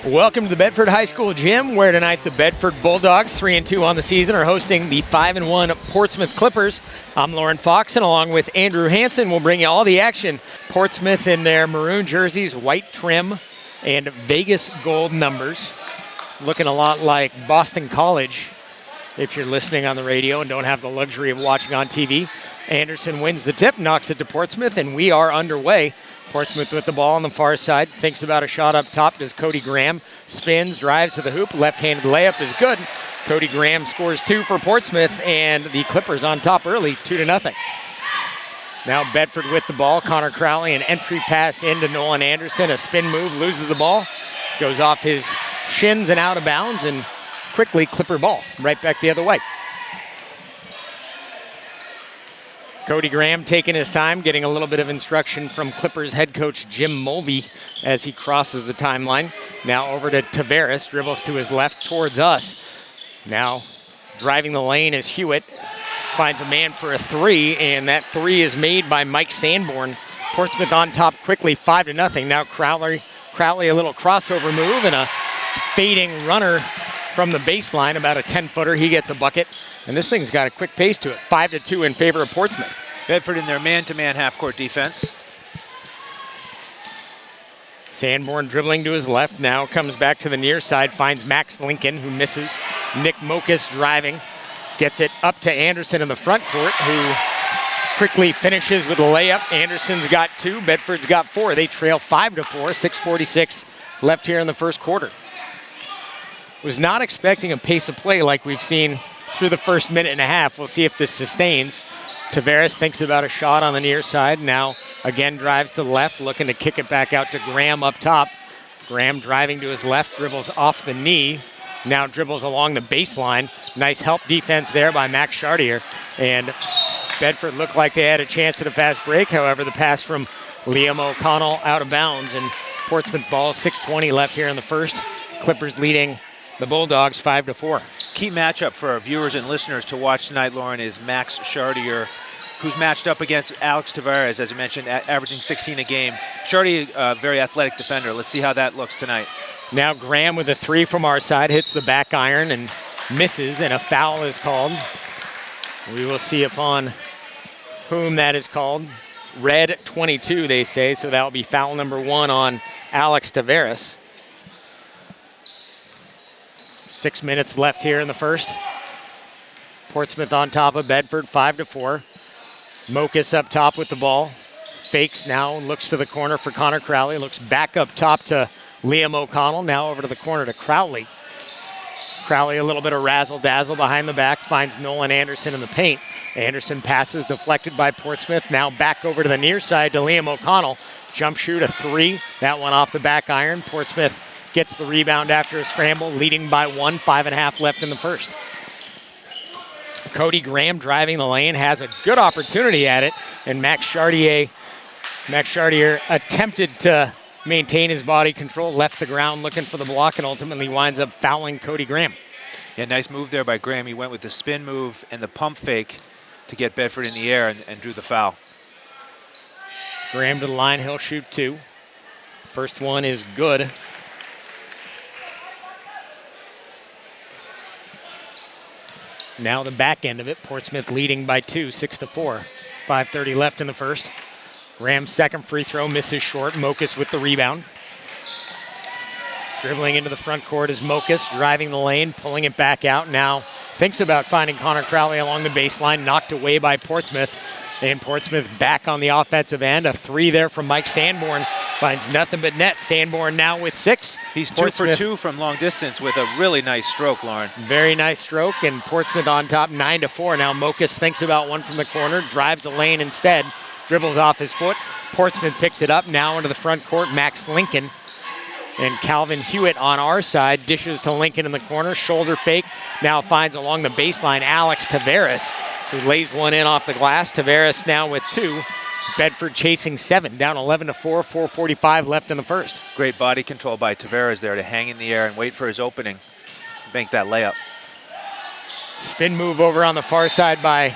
Welcome to the Bedford High School Gym, where tonight the Bedford Bulldogs, 3-2 on the season, are hosting the 5-1 Portsmouth Clippers. I'm Lauren Fox, and along with Andrew Hansen, we'll bring you all the action. Portsmouth in their maroon jerseys, white trim, and Vegas gold numbers. Looking a lot like Boston College, if you're listening on the radio and don't have the luxury of watching on TV. Anderson wins the tip, knocks it to Portsmouth, and we are underway. Portsmouth with the ball on the far side, thinks about a shot up top, does Cody Graham, spins, drives to the hoop, left-handed layup is good. Cody Graham scores 2 for Portsmouth, and the Clippers on top early, 2-0. Now Bedford with the ball, Connor Crowley, an entry pass into Nolan Anderson, a spin move, loses the ball, goes off his shins and out of bounds, and quickly Clipper ball, right back the other way. Cody Graham taking his time, getting a little bit of instruction from Clippers head coach Jim Mulvey as he crosses the timeline. Now over to Tavares, dribbles to his left towards us. Now driving the lane is Hewitt, finds a man for a 3, and that 3 is made by Mike Sanborn. Portsmouth on top quickly, 5-0. Now Crowley a little crossover move and a fading runner from the baseline, about a 10-footer. He gets a bucket, and this thing's got a quick pace to it. 5-2 in favor of Portsmouth. Bedford in their man-to-man half-court defense. Sanborn dribbling to his left, now comes back to the near side, finds Max Lincoln, who misses. Nick Mokas driving, gets it up to Anderson in the front court, who quickly finishes with a layup. Anderson's got 2, Bedford's got 4. They trail 5-4, 6:46 left here in the first quarter. Was not expecting a pace of play like we've seen through the first minute and a half. We'll see if this sustains. Tavares thinks about a shot on the near side. Now again drives to the left, looking to kick it back out to Graham up top. Graham driving to his left, dribbles off the knee. Now dribbles along the baseline. Nice help defense there by Max Chartier. And Bedford looked like they had a chance at a fast break. However, the pass from Liam O'Connell out of bounds. And Portsmouth ball, 6:20 left here in the first. Clippers leading the Bulldogs 5-4. Key matchup for our viewers and listeners to watch tonight, Lauren, is Max Chartier, who's matched up against Alex Tavares, as I mentioned, averaging 16 a game. Chartier, a very athletic defender. Let's see how that looks tonight. Now Graham with a 3 from our side, hits the back iron and misses, and a foul is called. We will see upon whom that is called. Red 22, they say, so that will be foul number 1 on Alex Tavares. 6 minutes left here in the first. Portsmouth on top of Bedford, 5-4. Mokas up top with the ball. Fakes now, looks to the corner for Connor Crowley. Looks back up top to Liam O'Connell. Now over to the corner to Crowley. Crowley a little bit of razzle-dazzle behind the back. Finds Nolan Anderson in the paint. Anderson passes deflected by Portsmouth. Now back over to the near side to Liam O'Connell. Jump shoot, a 3. That one off the back iron. Portsmouth gets the rebound after a scramble, leading by 1, 5.5 left in the first. Cody Graham driving the lane, has a good opportunity at it, and Max Chartier attempted to maintain his body control, left the ground looking for the block, and ultimately winds up fouling Cody Graham. Yeah, nice move there by Graham. He went with the spin move and the pump fake to get Bedford in the air and drew the foul. Graham to the line, he'll shoot 2. First one is good. Now the back end of it, Portsmouth leading by 2, 6-4. 5:30 left in the first. Graham's second free throw misses short. Mokas with the rebound. Dribbling into the front court is Mokas, driving the lane, pulling it back out. Now thinks about finding Connor Crowley along the baseline, knocked away by Portsmouth. And Portsmouth back on the offensive end. A 3 there from Mike Sanborn. Finds nothing but net. Sanborn now with 6. He's 2 for 2 from long distance with a really nice stroke, Lauren. Very nice stroke, and Portsmouth on top 9-4. Now Mokas thinks about one from the corner, drives the lane instead, dribbles off his foot. Portsmouth picks it up now into the front court. Max Lincoln and Calvin Hewitt on our side, dishes to Lincoln in the corner, shoulder fake. Now finds along the baseline Alex Tavares, who lays one in off the glass. Tavares now with 2. Bedford chasing 7, down 11-4, 4:45 left in the first. Great body control by Tavares there to hang in the air and wait for his opening. Bank that layup. Spin move over on the far side by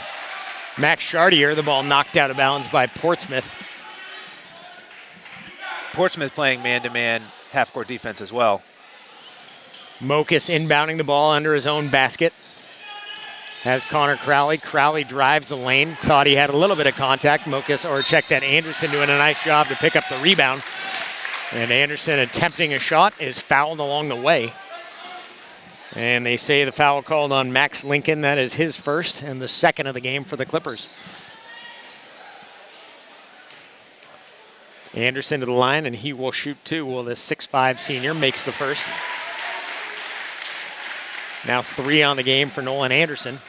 Max Chartier. The ball knocked out of bounds by Portsmouth. Portsmouth playing man-to-man half-court defense as well. Mokus inbounding the ball under his own basket. Has Connor Crowley. Crowley drives the lane. Thought he had a little bit of contact. Mokus, or check that, Anderson doing a nice job to pick up the rebound. And Anderson attempting a shot is fouled along the way. And they say the foul called on Max Lincoln. That is his first and the second of the game for the Clippers. Anderson to the line, and he will shoot two. Well, the 6'5" senior makes the first. Now 3 on the game for Nolan Anderson.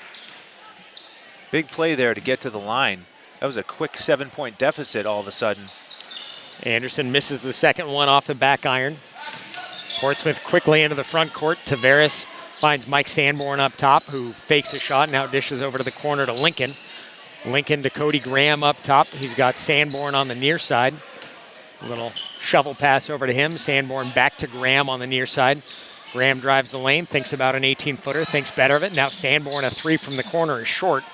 Big play there to get to the line. That was a quick 7-point deficit all of a sudden. Anderson misses the second one off the back iron. Portsmouth quickly into the front court. Tavares finds Mike Sanborn up top, who fakes a shot, now dishes over to the corner to Lincoln. Lincoln to Cody Graham up top. He's got Sanborn on the near side. A little shovel pass over to him. Sanborn back to Graham on the near side. Graham drives the lane, thinks about an 18-footer, thinks better of it. Now Sanborn, a 3 from the corner, is short.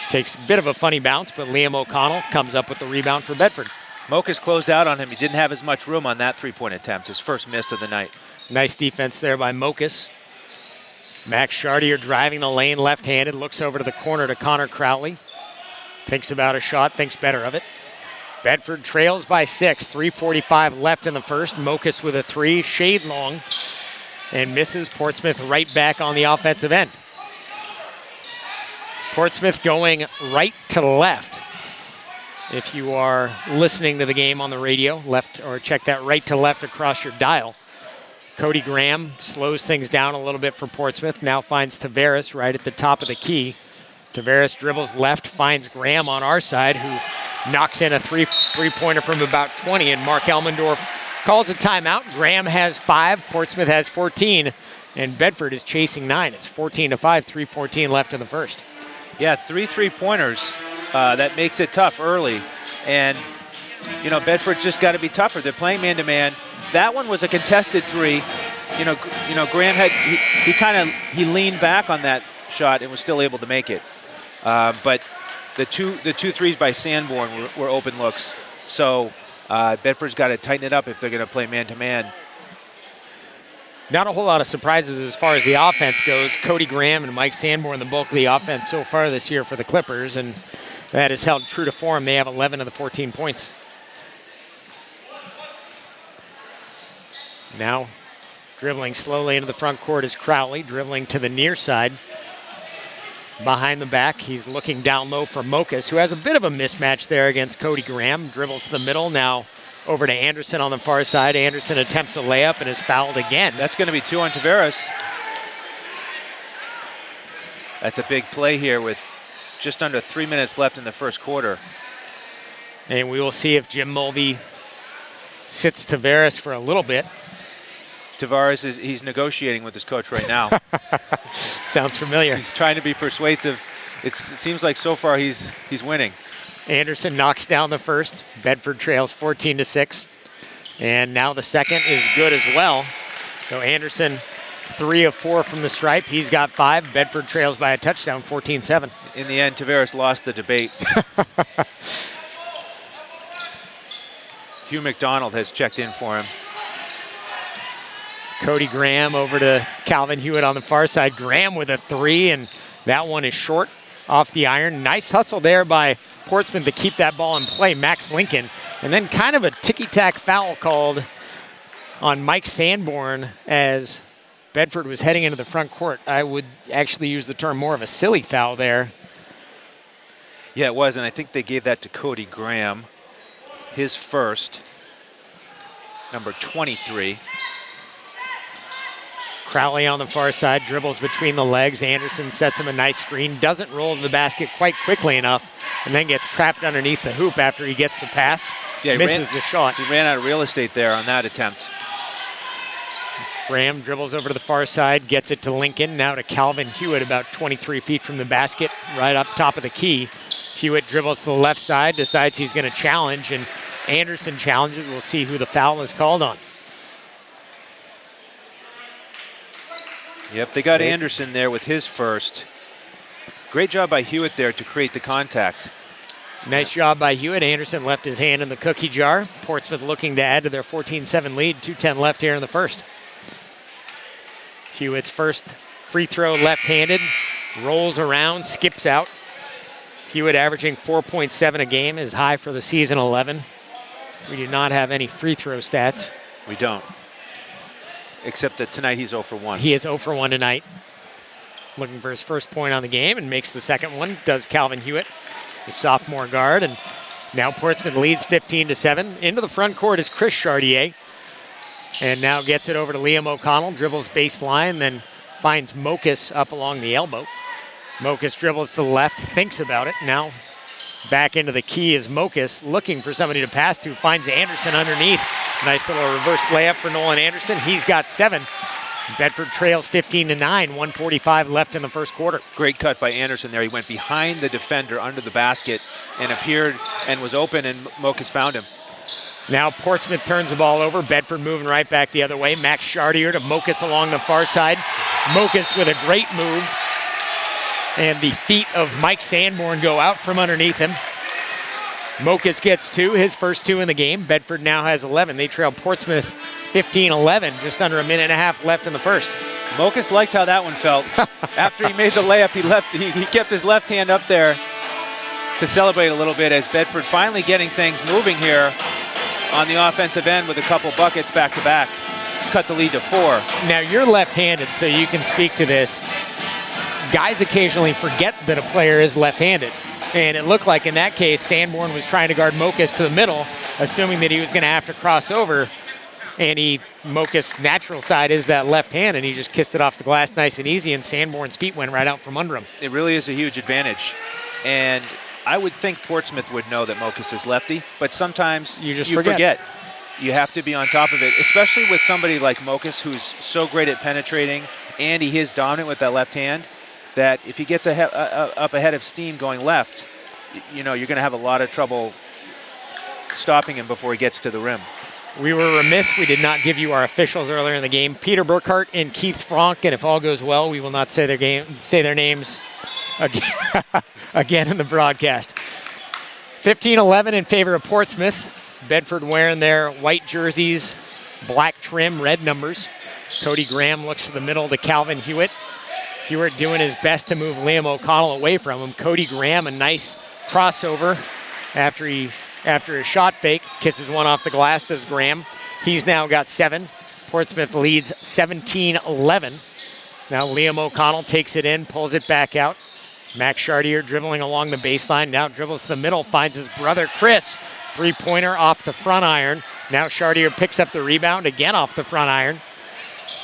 Takes a bit of a funny bounce, but Liam O'Connell comes up with the rebound for Bedford. Mokus closed out on him. He didn't have as much room on that 3-point attempt, his first miss of the night. Nice defense there by Mokus. Max Chartier driving the lane left-handed, looks over to the corner to Connor Crowley. Thinks about a shot, thinks better of it. Bedford trails by 6, 3:45 left in the first. Mokus with a 3, shade long, and misses. Portsmouth right back on the offensive end. Portsmouth going right to left. If you are listening to the game on the radio, left, or check that right to left across your dial. Cody Graham slows things down a little bit for Portsmouth. Now finds Tavares right at the top of the key. Tavares dribbles left, finds Graham on our side, who knocks in a three-pointer from about 20, and Mark Elmendorf calls a timeout. Graham has 5, Portsmouth has 14, and Bedford is chasing 9. It's 14-5, 3:14 left in the first. Yeah, 3 3-pointers. That makes it tough early, and you know, Bedford just got to be tougher. They're playing man-to-man. That one was a contested 3. You know, Graham had he leaned back on that shot and was still able to make it, but the two threes by Sanborn were open looks. So Bedford's got to tighten it up if they're going to play man-to-man. Not a whole lot of surprises as far as the offense goes. Cody Graham and Mike Sanborn, the bulk of the offense so far this year for the Clippers, and that has held true to form. They have 11 of the 14 points. Now dribbling slowly into the front court is Crowley, dribbling to the near side. Behind the back, he's looking down low for Mokus, who has a bit of a mismatch there against Cody Graham. Dribbles to the middle, now over to Anderson on the far side. Anderson attempts a layup and is fouled again. That's going to be 2 on Tavares. That's a big play here with just under 3 minutes left in the first quarter. And we will see if Jim Mulvey sits Tavares for a little bit. Tavares he's negotiating with his coach right now. Sounds familiar. He's trying to be persuasive. It seems like so far he's winning. Anderson knocks down the first. Bedford trails 14-6. And now the second is good as well. So Anderson 3 of 4 from the stripe. He's got 5. Bedford trails by a touchdown, 14-7. In the end, Tavares lost the debate. Hugh McDonald has checked in for him. Cody Graham over to Calvin Hewitt on the far side. Graham with a 3, and that one is short off the iron. Nice hustle there by Portsmouth to keep that ball in play, Max Lincoln. And then kind of a ticky-tack foul called on Mike Sanborn as Bedford was heading into the front court. I would actually use the term more of a silly foul there. Yeah, it was, and I think they gave that to Cody Graham, his first, number 23. Crowley on the far side, dribbles between the legs. Anderson sets him a nice screen, doesn't roll to the basket quite quickly enough, and then gets trapped underneath the hoop after he gets the pass. Yeah, misses the shot. He ran out of real estate there on that attempt. Graham dribbles over to the far side, gets it to Lincoln, now to Calvin Hewitt about 23 feet from the basket, right up top of the key. Hewitt dribbles to the left side, decides he's going to challenge, and Anderson challenges. We'll see who the foul is called on. Yep, they got Anderson there with his first. Great job by Hewitt there to create the contact. Nice job by Hewitt. Anderson left his hand in the cookie jar. Portsmouth looking to add to their 14-7 lead. 2:10 left here in the first. Hewitt's first free throw left-handed, rolls around, skips out. Hewitt averaging 4.7 a game, is high for the season, 11. We do not have any free throw stats. We don't. Except that tonight he's 0 for 1. He is 0 for 1 tonight. Looking for his first point on the game and makes the second one, does Calvin Hewitt, the sophomore guard. And now Portsmouth leads 15-7. Into the front court is Chris Chartier. And now gets it over to Liam O'Connell, dribbles baseline, then finds Mokus up along the elbow. Mokus dribbles to the left, thinks about it. Now back into the key is Mokus, looking for somebody to pass to, finds Anderson underneath. Nice little reverse layup for Nolan Anderson. He's got 7. Bedford trails 15-9, 1:45 left in the first quarter. Great cut by Anderson there. He went behind the defender under the basket and appeared and was open, and Mokus found him. Now Portsmouth turns the ball over. Bedford moving right back the other way. Max Chartier to Mokus along the far side. Mokus with a great move. And the feet of Mike Sanborn go out from underneath him. Mokus gets 2, his first 2 in the game. Bedford now has 11. They trail Portsmouth 15-11, just under a minute and a half left in the first. Mokus liked how that one felt. After he made the layup, he kept his left hand up there to celebrate a little bit as Bedford finally getting things moving here on the offensive end with a couple buckets back to back. Cut the lead to 4. Now you're left-handed, so you can speak to this. Guys occasionally forget that a player is left-handed. And it looked like in that case, Sanborn was trying to guard Mokus to the middle, assuming that he was going to have to cross over. And Mokus' natural side is that left hand, and he just kissed it off the glass nice and easy, and Sanborn's feet went right out from under him. It really is a huge advantage. And I would think Portsmouth would know that Mokus is lefty, but sometimes you forget. You have to be on top of it, especially with somebody like Mokus, who's so great at penetrating, and he is dominant with that left hand, that if he gets up ahead of steam going left, you're going to have a lot of trouble stopping him before he gets to the rim. We were remiss. We did not give you our officials earlier in the game. Peter Burkhart and Keith Frank, and if all goes well, we will not say their names again in the broadcast. 15-11 in favor of Portsmouth. Bedford wearing their white jerseys, black trim, red numbers. Cody Graham looks to the middle to Calvin Hewitt. Hewitt doing his best to move Liam O'Connell away from him. Cody Graham, a nice crossover after a shot fake, kisses one off the glass, does Graham. He's now got 7. Portsmouth leads 17-11. Now Liam O'Connell takes it in, pulls it back out. Max Chartier dribbling along the baseline, now dribbles to the middle, finds his brother Chris. Three-pointer off the front iron. Now Chartier picks up the rebound, again off the front iron.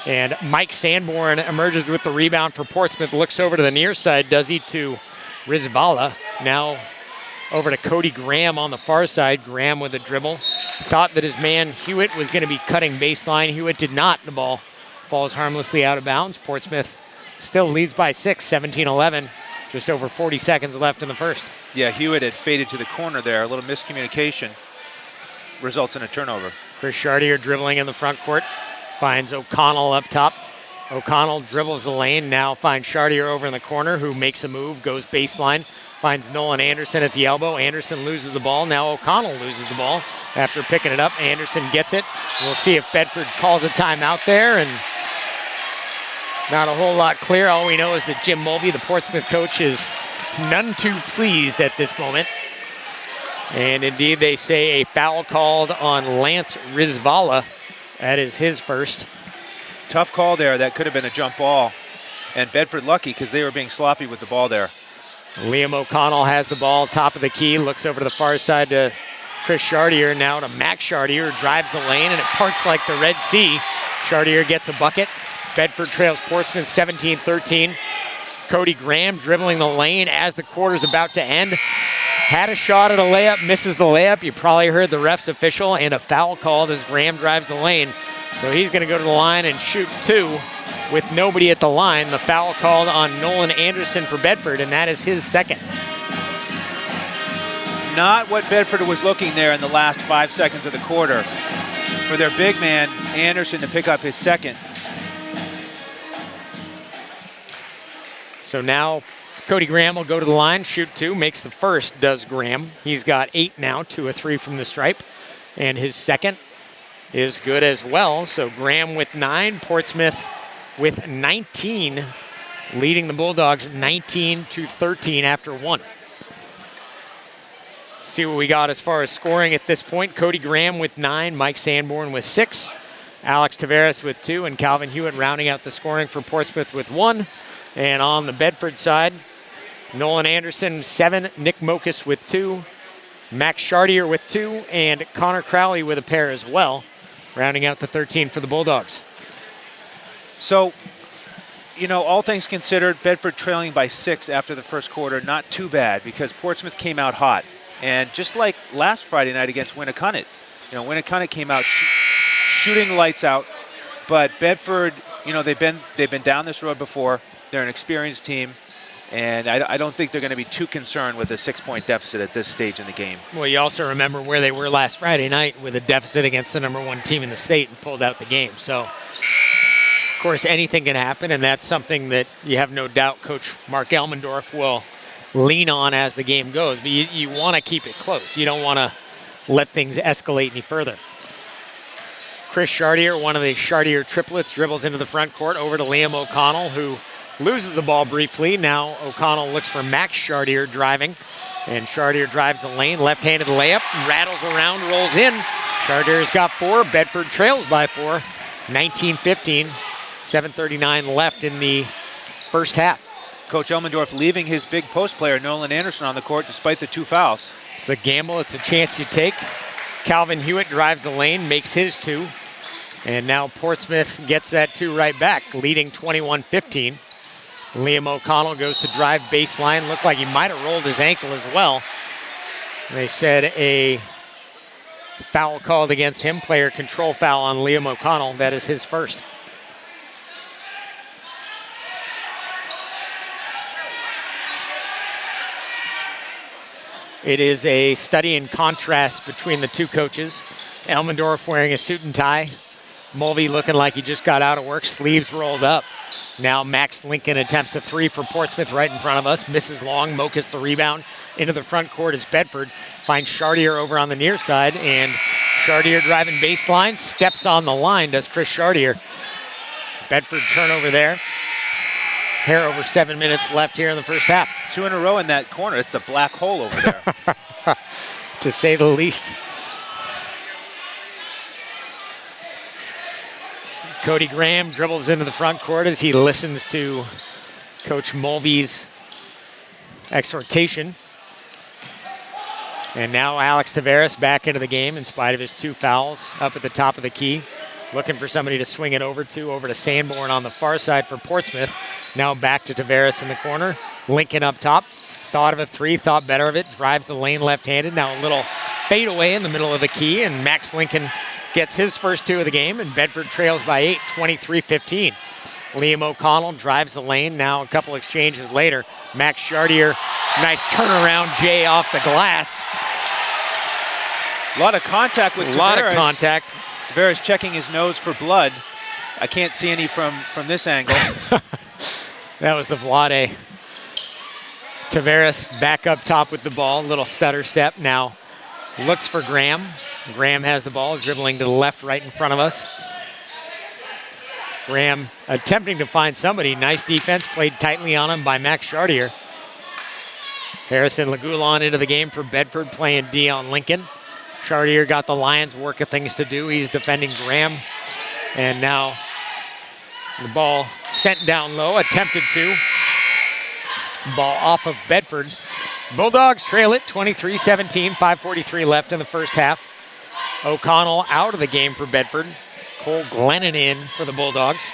And Mike Sanborn emerges with the rebound for Portsmouth, looks over to the near side, does he to Rizvala. Now over to Cody Graham on the far side. Graham with a dribble. Thought that his man Hewitt was going to be cutting baseline. Hewitt did not. The ball falls harmlessly out of bounds. Portsmouth still leads by 6, 17-11. Just over 40 seconds left in the first. Yeah, Hewitt had faded to the corner there. A little miscommunication results in a turnover. Chris Chartier dribbling in the front court. Finds O'Connell up top. O'Connell dribbles the lane. Now finds Chartier over in the corner, who makes a move, goes baseline. Finds Nolan Anderson at the elbow. Anderson loses the ball. Now O'Connell loses the ball after picking it up. Anderson gets it. We'll see if Bedford calls a timeout there, and not a whole lot clear. All we know is that Jim Mulvey, the Portsmouth coach, is none too pleased at this moment. And indeed, they say a foul called on Lance Rizvala. That is his first. Tough call there. That could have been a jump ball. And Bedford lucky because they were being sloppy with the ball there. Liam O'Connell has the ball, top of the key, looks over to the far side to Chris Chartier, now to Max Chartier, drives the lane, and it parts like the Red Sea. Chartier gets a bucket. Bedford trails Portsmouth 17-13. Cody Graham dribbling the lane as the quarter's about to end. Had a shot at a layup, misses the layup. You probably heard the ref's official, and a foul called as Graham drives the lane. So he's going to go to the line and shoot 2 with nobody at the line. The foul called on Nolan Anderson for Bedford, and that is his second. Not what Bedford was looking there in the last 5 seconds of the quarter. For their big man, Anderson, to pick up his second. So now Cody Graham will go to the line, shoot 2, makes the first, does Graham. He's got 8 now, 2 of 3 from the stripe. And his second is good as well. So Graham with 9, Portsmouth with 19, leading the Bulldogs 19-13 after one. See what we got as far as scoring at this point. Cody Graham with 9, Mike Sanborn with 6, Alex Taveras with 2, and Calvin Hewitt rounding out the scoring for Portsmouth with 1. And on the Bedford side, Nolan Anderson 7, Nick Mokus with 2, Max Chartier with 2, and Connor Crowley with a pair as well, rounding out the 13 for the Bulldogs. So, all things considered, Bedford trailing by 6 after the first quarter, not too bad because Portsmouth came out hot. And just like last Friday night against Winnacunnet, Winnacunnet came out shooting lights out, but Bedford, they've been down this road before. They're an experienced team, and I don't think they're going to be too concerned with a 6-point deficit at this stage in the game. Well, you also remember where they were last Friday night with a deficit against the #1 team in the state and pulled out the game. So, of course, anything can happen, and that's something that you have no doubt Coach Mark Elmendorf will lean on as the game goes. But you want to keep it close. You don't want to let things escalate any further. Chris Chartier, one of the Chartier triplets, dribbles into the front court over to Liam O'Connell, who loses the ball briefly. Now O'Connell looks for Max Chartier driving, and Chartier drives the lane, left-handed layup, rattles around, rolls in. Chartier's got 4. Bedford trails by 4, 19-15, 7:39 left in the first half. Coach Elmendorf leaving his big post player, Nolan Anderson, on the court despite the 2 fouls. It's a gamble. It's a chance you take. Calvin Hewitt drives the lane, makes his 2. And now Portsmouth gets that 2 right back, leading 21-15. Liam O'Connell goes to drive baseline. Looked like he might have rolled his ankle as well. They said a foul called against him, player control foul on Liam O'Connell. That is his first. It is a study in contrast between the two coaches. Elmendorf wearing a suit and tie. Mulvey looking like he just got out of work, sleeves rolled up. Now Max Lincoln attempts a 3 for Portsmouth right in front of us. Misses long. Mokus the rebound into the front court as Bedford finds Chartier over on the near side. And Chartier driving baseline, steps on the line, does Chris Chartier. Bedford turnover there. Hair over 7 minutes left here in the first half. 2 in a row in that corner. It's the black hole over there. To say the least. Cody Graham dribbles into the front court as he listens to Coach Mulvey's exhortation. And now Alex Taveras back into the game in spite of his 2 fouls up at the top of the key. Looking for somebody to swing it over to Sanborn on the far side for Portsmouth. Now back to Taveras in the corner. Lincoln up top. Thought of a 3, thought better of it. Drives the lane left-handed. Now a little fadeaway in the middle of the key, and Max Lincoln gets his first 2 of the game, and Bedford trails by 8, 23-15. Liam O'Connell drives the lane. Now a couple exchanges later. Max Chartier, nice turnaround J off the glass. A lot of contact with Taveras. A lot of contact. Taveras checking his nose for blood. I can't see any from this angle. That was the Vlade. Taveras back up top with the ball. Little stutter step. Now looks for Graham. Graham has the ball, dribbling to the left right in front of us. Graham attempting to find somebody. Nice defense, played tightly on him by Max Chartier. Harrison Lagulon into the game for Bedford, playing Dion Lincoln. Chartier got the Lions work of things to do. He's defending Graham. And now the ball sent down low, attempted to. Ball off of Bedford. Bulldogs trail it 23-17, 5:43 left in the first half. O'Connell out of the game for Bedford. Cole Glennon in for the Bulldogs.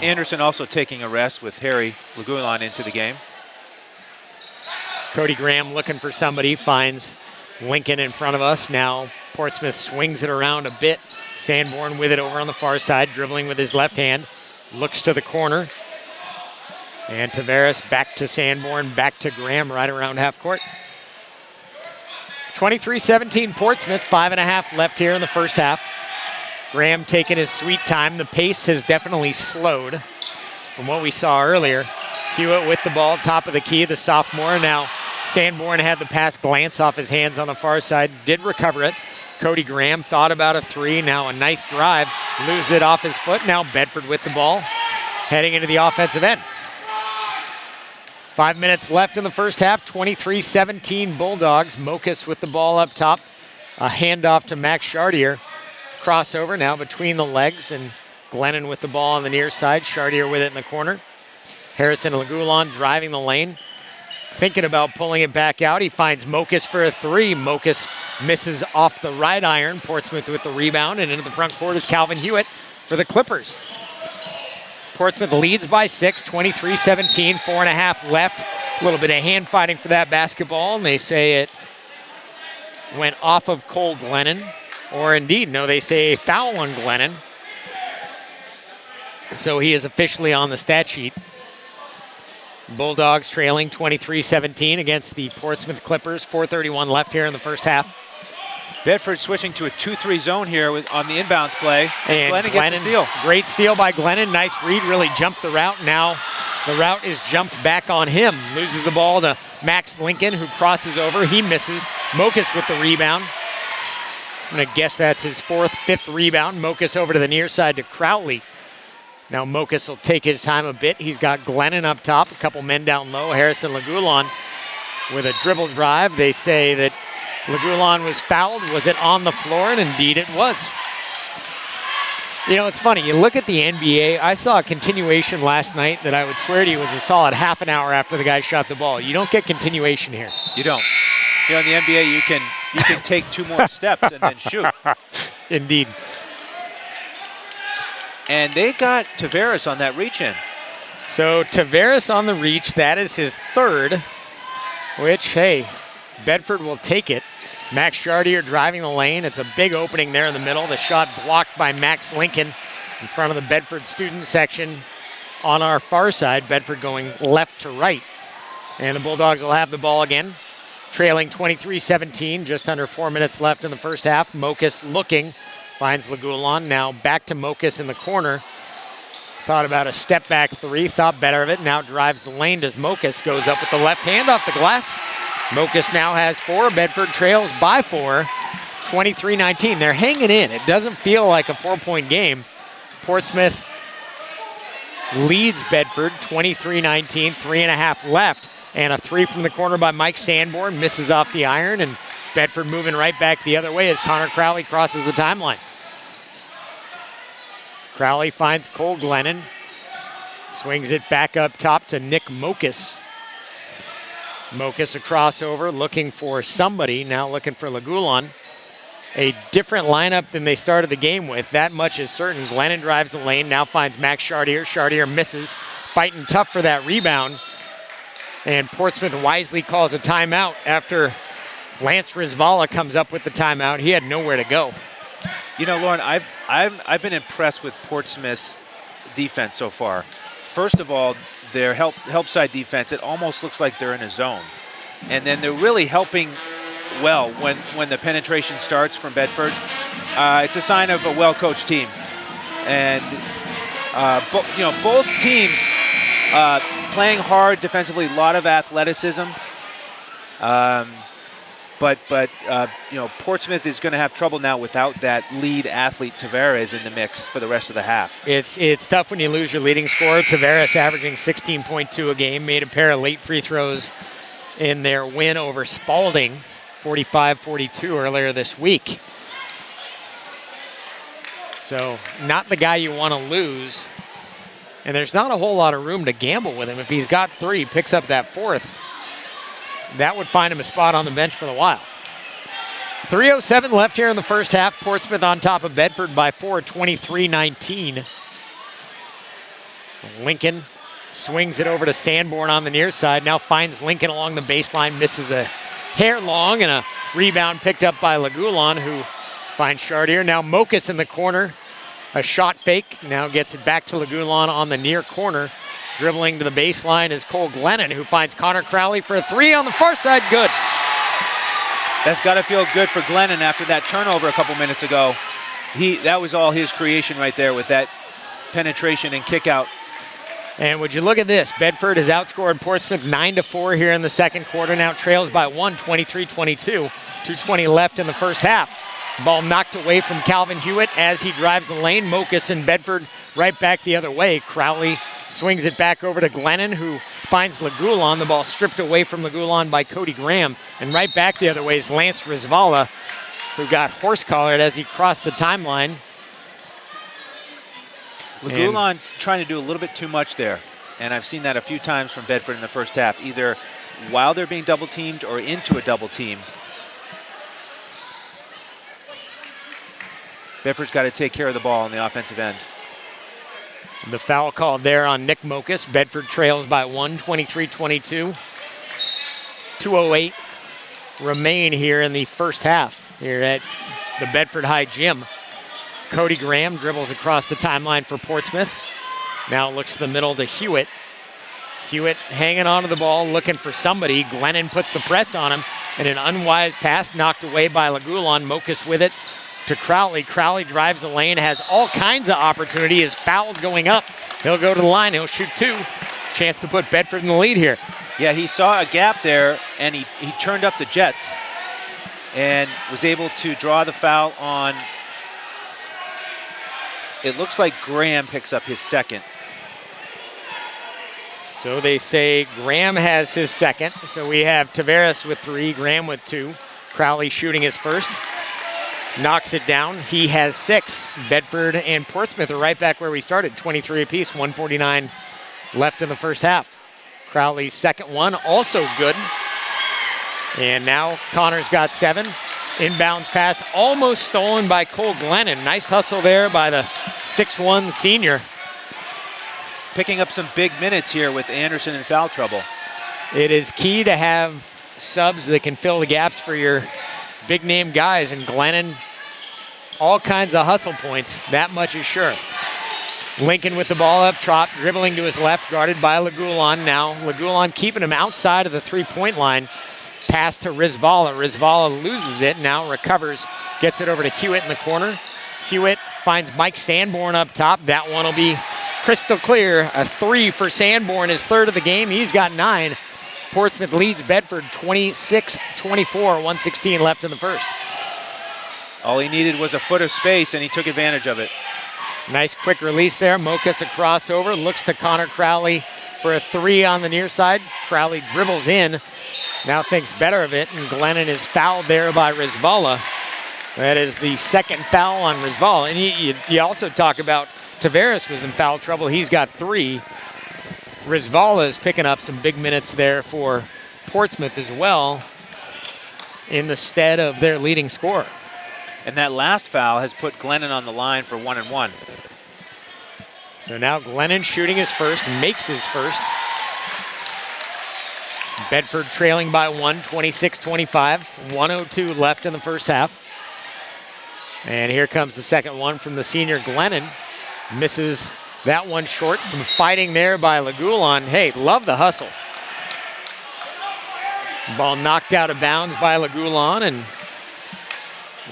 Anderson also taking a rest with Harry Lagulon into the game. Cody Graham looking for somebody, finds Lincoln in front of us. Now Portsmouth swings it around a bit. Sanborn with it over on the far side, dribbling with his left hand. Looks to the corner. And Taveras back to Sanborn, back to Graham right around half court. 23-17 Portsmouth, 5.5 left here in the first half. Graham taking his sweet time. The pace has definitely slowed from what we saw earlier. Hewitt with the ball, top of the key, the sophomore. Now Sanborn had the pass glance off his hands on the far side, did recover it. Cody Graham thought about a 3, now a nice drive, loses it off his foot. Now Bedford with the ball, heading into the offensive end. 5 minutes left in the first half, 23-17 Bulldogs. Mokas with the ball up top. A handoff to Max Chartier. Crossover now between the legs, and Glennon with the ball on the near side. Chartier with it in the corner. Harrison Lagulon driving the lane. Thinking about pulling it back out. He finds Mokas for a three. Mokas misses off the right iron. Portsmouth with the rebound, and into the front court is Calvin Hewitt for the Clippers. Portsmouth leads by 6, 23-17, 4.5 left. A little bit of hand fighting for that basketball, and they say it went off of Cole Glennon. Or indeed, no, they say a foul on Glennon. So he is officially on the stat sheet. Bulldogs trailing 23-17 against the Portsmouth Clippers. 4:31 left here in the first half. Bedford switching to a 2-3 zone here on the inbounds play. And Glennon gets the steal. Great steal by Glennon. Nice read, really jumped the route. Now the route is jumped back on him. Loses the ball to Max Lincoln, who crosses over. He misses. Mokas with the rebound. I'm going to guess that's his fifth rebound. Mokas over to the near side to Crowley. Now Mokas will take his time a bit. He's got Glennon up top, a couple men down low. Harrison Lagulon with a dribble drive. They say that Lagulon was fouled. Was it on the floor? And indeed it was. You know, it's funny. You look at the NBA. I saw a continuation last night that I would swear to you was a solid half an hour after the guy shot the ball. You don't get continuation here. You don't. You know, in the NBA, you can take 2 more steps and then shoot. Indeed. And they got Tavares on that reach in. So Tavares on the reach. That is his third, which, hey, Bedford will take it. Max Chartier driving the lane. It's a big opening there in the middle. The shot blocked by Max Lincoln in front of the Bedford student section on our far side. Bedford going left to right. And the Bulldogs will have the ball again. Trailing 23-17, just under 4 minutes left in the first half. Mokas looking, finds Lagulon. Now back to Mokas in the corner. Thought about a step back three, thought better of it. Now drives the lane. Does Mokas, goes up with the left hand off the glass. Mokas now has 4. Bedford trails by 4, 23-19. They're hanging in. It doesn't feel like a 4-point game. Portsmouth leads Bedford 23-19, 3.5 left. And a three from the corner by Mike Sanborn, misses off the iron, and Bedford moving right back the other way as Connor Crowley crosses the timeline. Crowley finds Cole Glennon, swings it back up top to Nick Mokas. Mokas a crossover, looking for somebody, now looking for Lagulon. A different lineup than they started the game with, that much is certain. Glennon drives the lane, now finds Max Chartier. Chartier misses, fighting tough for that rebound. And Portsmouth wisely calls a timeout after Lance Rizvala comes up with the timeout. He had nowhere to go. You know, Lauren, I've been impressed with Portsmouth's defense so far. First of all, their help side defense, it almost looks like they're in a zone. And then they're really helping well when the penetration starts from Bedford. It's a sign of a well-coached team. And both teams playing hard defensively, a lot of athleticism. But Portsmouth is going to have trouble now without that lead athlete Tavares in the mix for the rest of the half. It's tough when you lose your leading scorer. Tavares averaging 16.2 a game, made a pair of late free throws in their win over Spalding, 45-42 earlier this week. So not the guy you want to lose. And there's not a whole lot of room to gamble with him. If he's got 3, picks up that 4th, that would find him a spot on the bench for the while. 3:07 left here in the first half. Portsmouth on top of Bedford by 4, 23-19. Lincoln swings it over to Sanborn on the near side. Now finds Lincoln along the baseline, misses a hair long, and a rebound picked up by Lagulon, who finds Chartier. Now Mokas in the corner. A shot fake, now gets it back to Lagulon on the near corner. Dribbling to the baseline is Cole Glennon, who finds Connor Crowley for a 3 on the far side, good. That's got to feel good for Glennon after that turnover a couple minutes ago. That was all his creation right there with that penetration and kick out. And would you look at this, Bedford has outscored Portsmouth 9-4 here in the second quarter, now trails by 1, 23-22. 2:20 left in the first half. Ball knocked away from Calvin Hewitt as he drives the lane. Mokus and Bedford right back the other way. Crowley swings it back over to Glennon, who finds Lagulon. The ball stripped away from Lagulon by Cody Graham. And right back the other way is Lance Rizvala, who got horse-collared as he crossed the timeline. Lagulon trying to do a little bit too much there. And I've seen that a few times from Bedford in the first half, either while they're being double-teamed or into a double team. Bedford's got to take care of the ball on the offensive end. The foul called there on Nick Mokus. Bedford trails by 1, 23-22. 2:08 remain here in the first half here at the Bedford High Gym. Cody Graham dribbles across the timeline for Portsmouth. Now looks to the middle to Hewitt. Hewitt hanging onto the ball, looking for somebody. Glennon puts the press on him, and an unwise pass knocked away by Lagulon. Mokus with it to Crowley. Crowley drives the lane, has all kinds of opportunity, is fouled going up. He'll go to the line, he'll shoot 2. Chance to put Bedford in the lead here. Yeah, he saw a gap there, and he turned up the Jets and was able to draw the foul on, it looks like Graham picks up his second. So they say Graham has his second. So we have Tavares with 3, Graham with 2. Crowley shooting his first. Knocks it down. He has 6. Bedford and Portsmouth are right back where we started, 23 apiece, 1:49 left in the first half. Crowley's second one, also good. And now Connor's got 7. Inbounds pass almost stolen by Cole Glennon. Nice hustle there by the 6'1" senior. Picking up some big minutes here with Anderson in foul trouble. It is key to have subs that can fill the gaps for your big name guys, and Glennon, all kinds of hustle points, that much is sure. Lincoln with the ball up top, dribbling to his left, guarded by Lagulon. Now Lagulon keeping him outside of the 3-point line. Pass to Rizvala. Rizvala loses it, now recovers, gets it over to Hewitt in the corner. Hewitt finds Mike Sanborn up top. That one will be crystal clear. A 3 for Sanborn, his 3rd of the game. He's got 9. Portsmouth leads Bedford 26-24, 1:16 left in the first. All he needed was a foot of space, and he took advantage of it. Nice quick release there. Mokus a crossover, looks to Connor Crowley for a 3 on the near side. Crowley dribbles in, now thinks better of it, and Glennon is fouled there by Rizvala. That is the second foul on Rizvala. And you also talk about Tavares was in foul trouble. He's got 3. Rizvala is picking up some big minutes there for Portsmouth as well in the stead of their leading scorer. And that last foul has put Glennon on the line for 1-1. So now Glennon shooting his first, makes his first. Bedford trailing by 1, 26-25, 1:02 left in the first half. And here comes the second one from the senior Glennon. Misses that one short. Some fighting there by Lagulon. Hey, love the hustle. Ball knocked out of bounds by Lagulon, and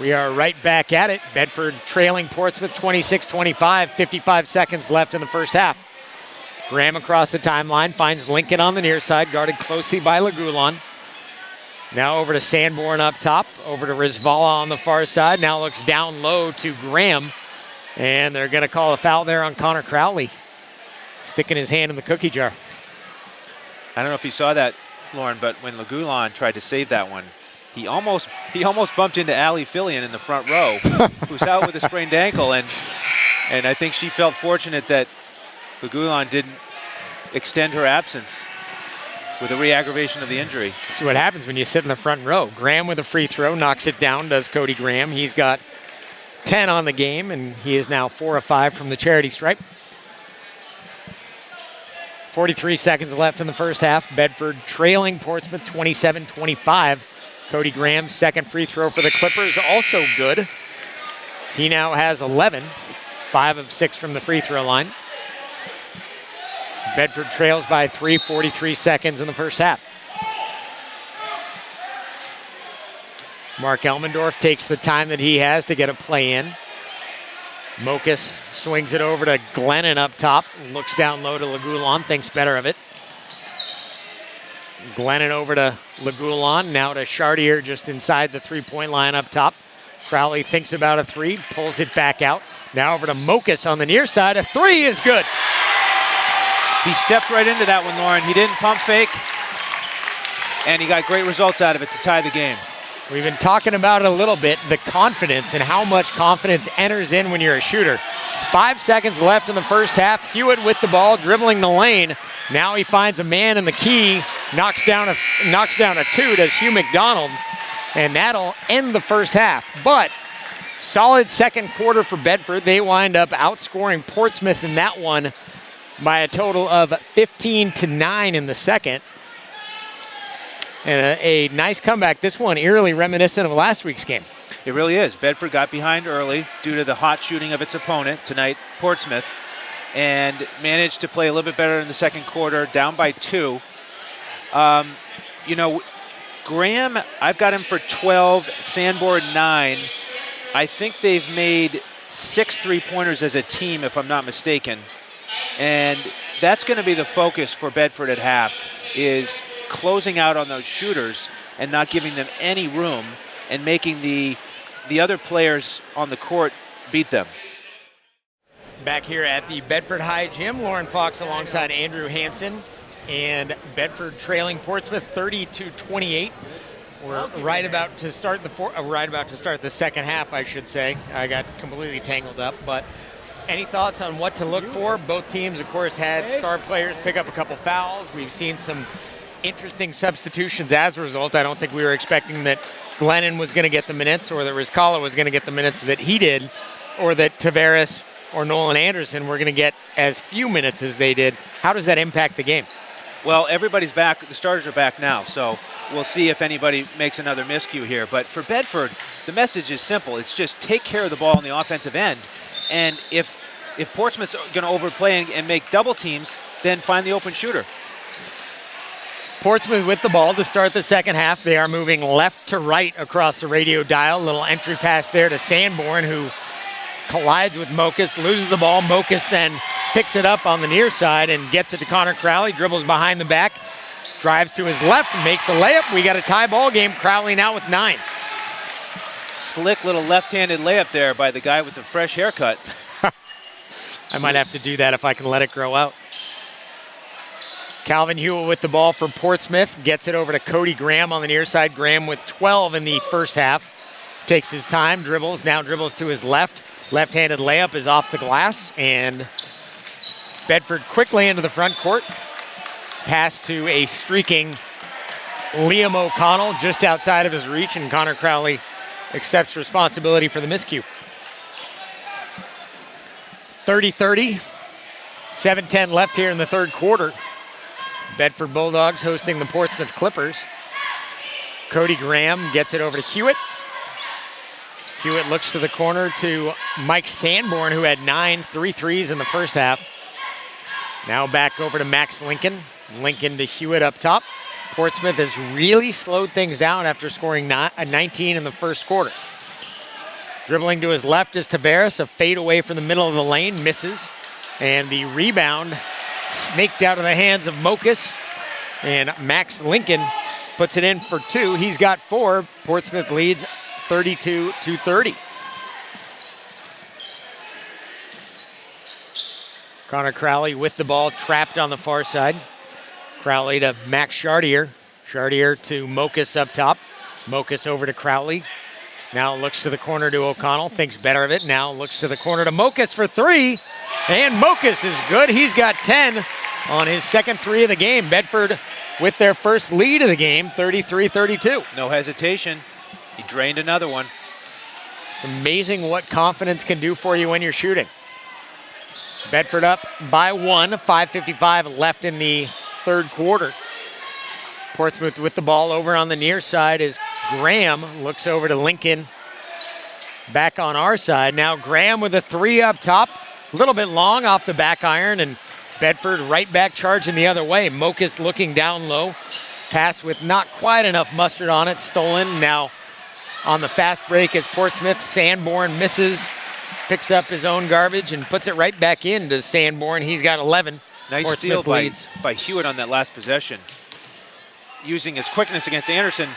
we are right back at it. Bedford trailing Portsmouth 26-25, 55 seconds left in the first half. Graham across the timeline, finds Lincoln on the near side, guarded closely by Lagulon. Now over to Sanborn up top, over to Rizvala on the far side. Now looks down low to Graham. And they're going to call a foul there on Connor Crowley, sticking his hand in the cookie jar. I don't know if you saw that, Lauren, but when Lagulon tried to save that one, he almost bumped into Allie Fillion in the front row, who's out with a sprained ankle, and I think she felt fortunate that Lagulon didn't extend her absence with a re-aggravation of the injury. That's what happens when you sit in the front row. Graham with a free throw, knocks it down, does Cody Graham. He's got 10 on the game, and he is now 4 of 5 from the charity stripe. 43 seconds left in the first half. Bedford trailing Portsmouth 27-25. Cody Graham's second free throw for the Clippers, also good. He now has 11, 5 of 6 from the free throw line. Bedford trails by 3, 43 seconds in the first half. Mark Elmendorf takes the time that he has to get a play in. Mokus swings it over to Glennon up top. Looks down low to Lagulon, thinks better of it. Glennon over to Lagulon, now to Chartier just inside the 3-point line up top. Crowley thinks about a three, pulls it back out. Now over to Mokus on the near side. A three is good. He stepped right into that one, Lauren. He didn't pump fake, and he got great results out of it to tie the game. We've been talking about it a little bit, the confidence and how much confidence enters in when you're a shooter. 5 seconds left in the first half. Hewitt with the ball, dribbling the lane. Now he finds a man in the key, knocks down a two, does Hugh McDonald, and that'll end the first half. But solid second quarter for Bedford. They wind up outscoring Portsmouth in that one by a total of 15-9 in the second. And a nice comeback. This one eerily reminiscent of last week's game. It really is. Bedford got behind early due to the hot shooting of its opponent tonight, Portsmouth, and managed to play a little bit better in the second quarter, down by 2. You know, Graham, I've got him for 12, Sanborn 9. I think they've made 6 3-pointers as a team, if I'm not mistaken. And that's going to be the focus for Bedford at half, is closing out on those shooters and not giving them any room and making the other players on the court beat them. Back here at the Bedford High Gym, Lauren Fox alongside Andrew Hansen, and Bedford trailing Portsmouth 30-28. We're right about to start the second half, I should say. I got completely tangled up, but any thoughts on what to look for? Both teams, of course, had star players pick up a couple fouls. We've seen some interesting substitutions as a result. I don't think we were expecting that Glennon was going to get the minutes, or that Rizkala was going to get the minutes that he did, or that Tavares or Nolan Anderson were going to get as few minutes as they did. How does that impact the game? Well, everybody's back. The starters are back now, so we'll see if anybody makes another miscue here. But for Bedford, the message is simple. It's just take care of the ball on the offensive end. And if Portsmouth's going to overplay and make double teams, then find the open shooter. Portsmouth with the ball to start the second half. They are moving left to right across the radio dial. Little entry pass there to Sanborn, who collides with Mokus, loses the ball. Mokus then picks it up on the near side and gets it to Connor Crowley, dribbles behind the back, drives to his left, makes a layup. We got a tie ball game. Crowley now with 9. Slick little left-handed layup there by the guy with the fresh haircut. I might have to do that if I can let it grow out. Calvin Hewitt with the ball for Portsmouth. Gets it over to Cody Graham on the near side. Graham with 12 in the first half. Takes his time, dribbles, now dribbles to his left. Left-handed layup is off the glass, and Bedford quickly into the front court. Pass to a streaking Liam O'Connell just outside of his reach, and Connor Crowley accepts responsibility for the miscue. 30-30, 7:10 left here in the third quarter. Bedford Bulldogs hosting the Portsmouth Clippers. Cody Graham gets it over to Hewitt. Hewitt looks to the corner to Mike Sanborn, who had 9 3-3s in the first half. Now back over to Max Lincoln. Lincoln to Hewitt up top. Portsmouth has really slowed things down after scoring 19 in the first quarter. Dribbling to his left is Tavares. A fade away from the middle of the lane, misses. And the rebound snaked out of the hands of Mokus. And Max Lincoln puts it in for 2. He's got 4. Portsmouth leads 32-30. Connor Crowley with the ball, trapped on the far side. Crowley to Max Chartier. Chartier to Mokus up top. Mokus over to Crowley. Now looks to the corner to O'Connell, thinks better of it. Now looks to the corner to Mokus for 3. And Mokus is good. He's got 10 on his second 3 of the game. Bedford with their first lead of the game, 33-32. No hesitation. He drained another one. It's amazing what confidence can do for you when you're shooting. Bedford up by 1, 5:55 left in the third quarter. Portsmouth with the ball over on the near side is Graham. Looks over to Lincoln. Back on our side. Now Graham with a 3 up top. A little bit long off the back iron, and Bedford right back charging the other way. Mokus looking down low. Pass with not quite enough mustard on it. Stolen. Now on the fast break is Portsmouth. Sanborn misses. Picks up his own garbage and puts it right back into Sanborn. He's got 11. Nice Portsmouth steal leads by Hewitt on that last possession. Using his quickness against Anderson.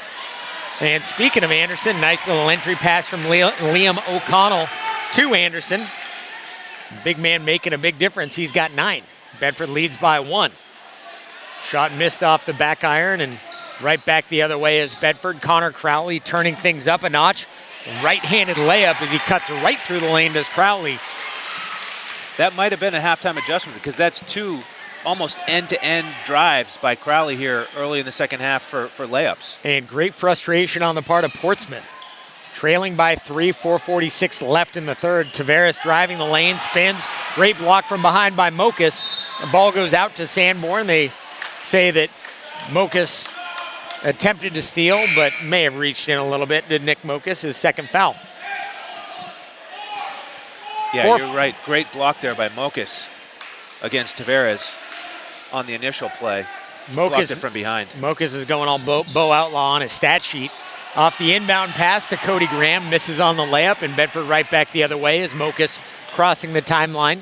And speaking of Anderson, nice little entry pass from Liam O'Connell to Anderson. Big man making a big difference. He's got 9. Bedford leads by 1. Shot missed off the back iron and right back the other way is Bedford. Connor Crowley turning things up a notch. Right-handed layup as he cuts right through the lane, does Crowley. That might have been a halftime adjustment because that's 2 almost end-to-end drives by Crowley here early in the second half for layups. And great frustration on the part of Portsmouth. Trailing by 3, 4:46 left in the third. Tavares driving the lane, spins. Great block from behind by Mokas. The ball goes out to Sanborn. They say that Mokas attempted to steal, but may have reached in a little bit. Did Nick Mokas, his second foul. Yeah, you're right. Great block there by Mokas against Tavares on the initial play. Blocked it from behind. Mokas is going all Bo Outlaw on his stat sheet. Off the inbound pass to Cody Graham, misses on the layup, and Bedford right back the other way as Mokas crossing the timeline.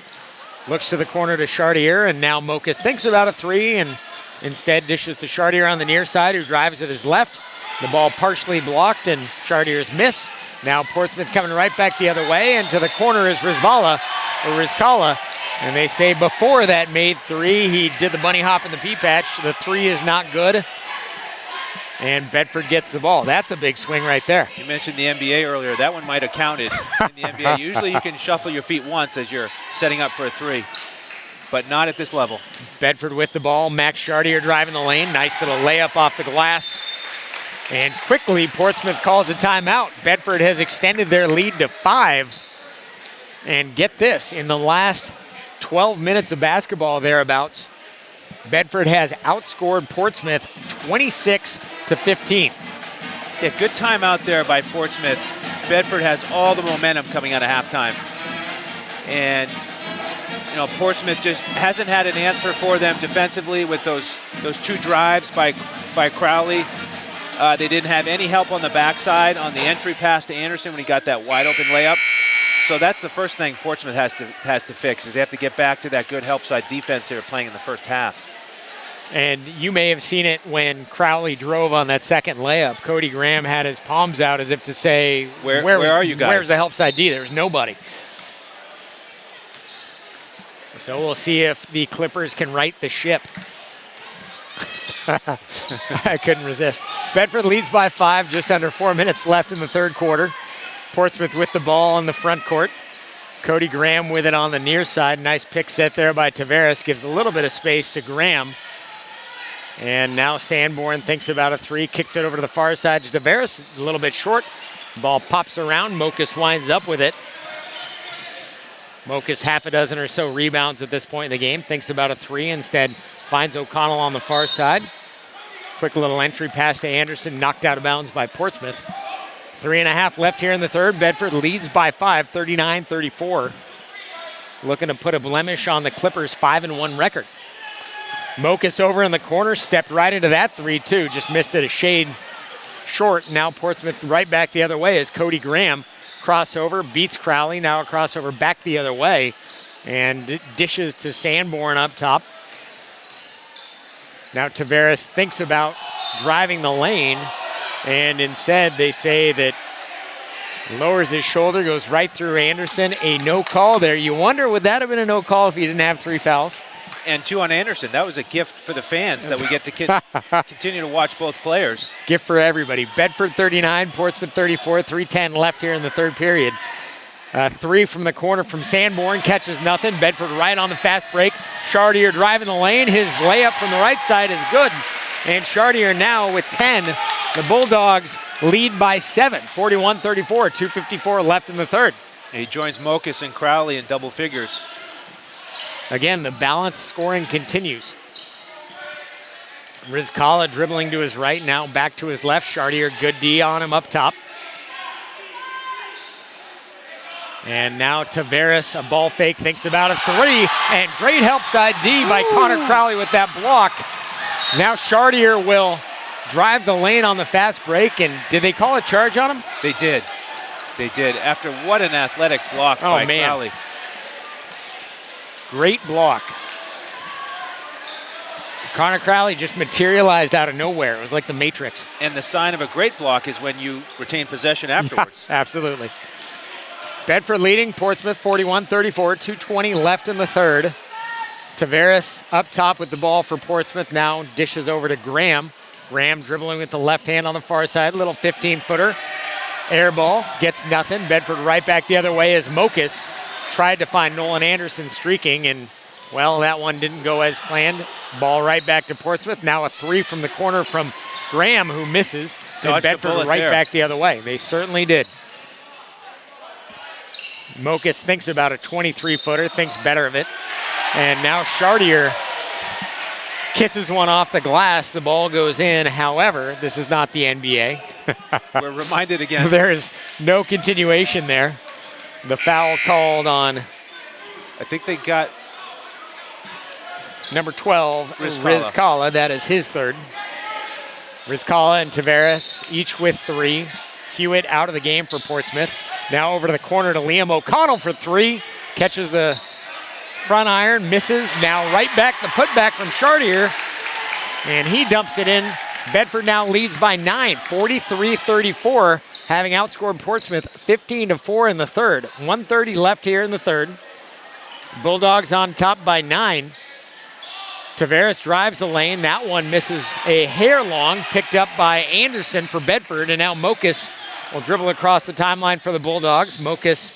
Looks to the corner to Chartier, and now Mokas thinks about a 3 and instead dishes to Chartier on the near side, who drives at his left. The ball partially blocked, and Chartier's miss. Now Portsmouth coming right back the other way, and to the corner is Rizkala. And they say before that made 3, he did the bunny hop in the pea patch. The 3 is not good. And Bedford gets the ball. That's a big swing right there. You mentioned the NBA earlier. That one might have counted in the NBA. Usually you can shuffle your feet once as you're setting up for a 3, but not at this level. Bedford with the ball. Max Chartier driving the lane. Nice little layup off the glass. And quickly, Portsmouth calls a timeout. Bedford has extended their lead to 5. And get this, in the last 12 minutes of basketball thereabouts, Bedford has outscored Portsmouth 26-15. Yeah, good timeout there by Portsmouth. Bedford has all the momentum coming out of halftime. And you know, Portsmouth just hasn't had an answer for them defensively with those 2 drives by Crowley. They didn't have any help on the backside on the entry pass to Anderson when he got that wide open layup. So that's the first thing Portsmouth has to fix, is they have to get back to that good help side defense they were playing in the first half. And you may have seen it when Crowley drove on that second layup. Cody Graham had his palms out as if to say, where are you guys? Where's the help side D? There's nobody. So we'll see if the Clippers can right the ship. I couldn't resist. Bedford leads by 5, just under 4 minutes left in the third quarter. Portsmouth with the ball in the front court. Cody Graham with it on the near side. Nice pick set there by Tavares. Gives a little bit of space to Graham. And now Sanborn thinks about a 3, kicks it over to the far side to Tavares. A little bit short. Ball pops around. Mokas winds up with it. Mokas half a dozen or so rebounds at this point in the game. Thinks about a 3, instead finds O'Connell on the far side. Quick little entry pass to Anderson, knocked out of bounds by Portsmouth. 3.5 left here in the third. Bedford leads by 5, 39-34. Looking to put a blemish on the Clippers' 5-1 record. Mokas over in the corner, stepped right into that 3 too. Just missed it a shade short. Now Portsmouth right back the other way as Cody Graham crossover, beats Crowley. Now a crossover back the other way and dishes to Sanborn up top. Now Tavares thinks about driving the lane, and instead they say that lowers his shoulder, goes right through Anderson. A no call there. You wonder, would that have been a no call if he didn't have 3 fouls? And 2 on Anderson. That was a gift for the fans that we get to continue to watch both players. Gift for everybody. Bedford 39, Portsmouth 34, 3:10 left here in the third period. 3 from the corner from Sanborn, catches nothing. Bedford right on the fast break. Chartier driving the lane. His layup from the right side is good. And Chartier now with 10. The Bulldogs lead by 7, 41-34, 2:54 left in the third. He joins Mokas and Crowley in double figures. Again, the balanced scoring continues. Rizkala dribbling to his right, now back to his left. Chartier, good D on him up top. And now Tavares, a ball fake, thinks about a 3, and great help side D by Connor Crowley with that block. Now Chartier will drive the lane on the fast break, and did they call a charge on him? They did. They did. After what an athletic block by Crowley. Great block. Connor Crowley just materialized out of nowhere. It was like the Matrix. And the sign of a great block is when you retain possession afterwards. Absolutely. Bedford leading Portsmouth 41-34, 2:20 left in the third. Tavares up top with the ball for Portsmouth, now dishes over to Graham. Graham dribbling with the left hand on the far side, little 15-footer. Air ball, gets nothing. Bedford right back the other way as Mokus tried to find Nolan Anderson streaking, and, well, that one didn't go as planned. Ball right back to Portsmouth. Now a three from the corner from Graham, who misses. And Bedford right back the other way. They certainly did. Mokus thinks about a 23-footer, thinks better of it. And now Chartier kisses one off the glass. The ball goes in. However, this is not the NBA. We're reminded again. There is no continuation there. The foul called on, I think they got number 12, Rizkala. That is his third. Rizkala and Tavares each with three. Hewitt out of the game for Portsmouth. Now over to the corner to Liam O'Connell for three. Catches the front iron, misses. Now right back, the putback from Chartier. And he dumps it in. Bedford now leads by 9, 43-34, having outscored Portsmouth 15-4 in the third. 1:30 left here in the third. Bulldogs on top by 9. Tavares drives the lane. That one misses a hair long, picked up by Anderson for Bedford. And now Mokus will dribble across the timeline for the Bulldogs. Mokus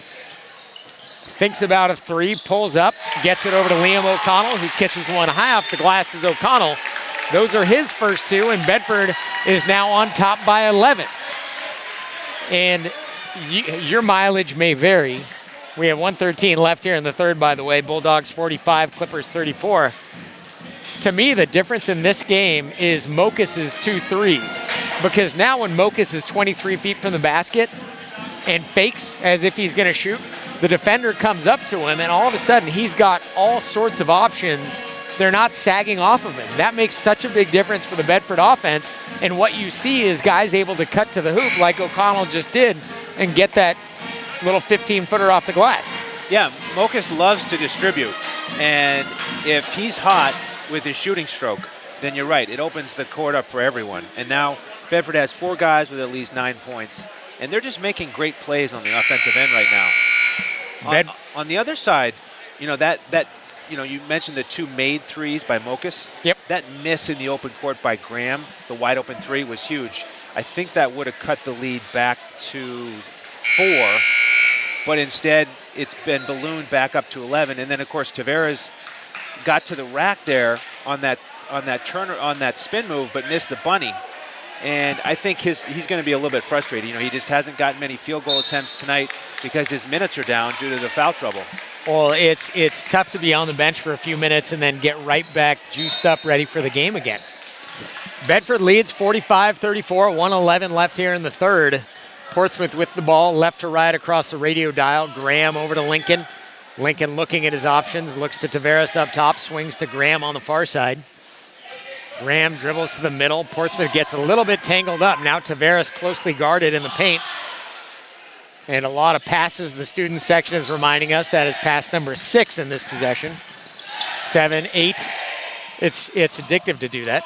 thinks about a three, pulls up, gets it over to Liam O'Connell, who kisses one high off the glass as O'Connell. Those are his first two, and Bedford is now on top by 11. And your mileage may vary. We have 1:13 left here in the third, by the way. Bulldogs 45, Clippers 34. To me, the difference in this game is Mokus's 2 threes. Because now when Mokus is 23 feet from the basket and fakes as if he's going to shoot, the defender comes up to him, and all of a sudden he's got all sorts of options. They're not sagging off of him. That makes such a big difference for the Bedford offense. And what you see is guys able to cut to the hoop like O'Connell just did and get that little 15-footer off the glass. Yeah, Mokus loves to distribute. And if he's hot with his shooting stroke, then you're right. It opens the court up for everyone. And now Bedford has 4 guys with at least 9 points. And they're just making great plays on the offensive end right now. On the other side, you know, you mentioned the 2 made threes by Mokus. Yep. That miss in the open court by Graham, the wide open three, was huge. I think that would have cut the lead back to 4, but instead it's been ballooned back up to 11. And then of course Tavares got to the rack there on that spin move, but missed the bunny. And I think he's going to be a little bit frustrated. You know, he just hasn't gotten many field goal attempts tonight because his minutes are down due to the foul trouble. Well, it's tough to be on the bench for a few minutes and then get right back juiced up, ready for the game again. Bedford leads 45-34, 1:11 left here in the third. Portsmouth with the ball, left to right across the radio dial. Graham over to Lincoln. Lincoln looking at his options, looks to Tavares up top, swings to Graham on the far side. Graham dribbles to the middle. Portsmouth gets a little bit tangled up. Now Tavares closely guarded in the paint. And a lot of passes. The student section is reminding us that is pass number 6 in this possession. 7, 8. It's addictive to do that.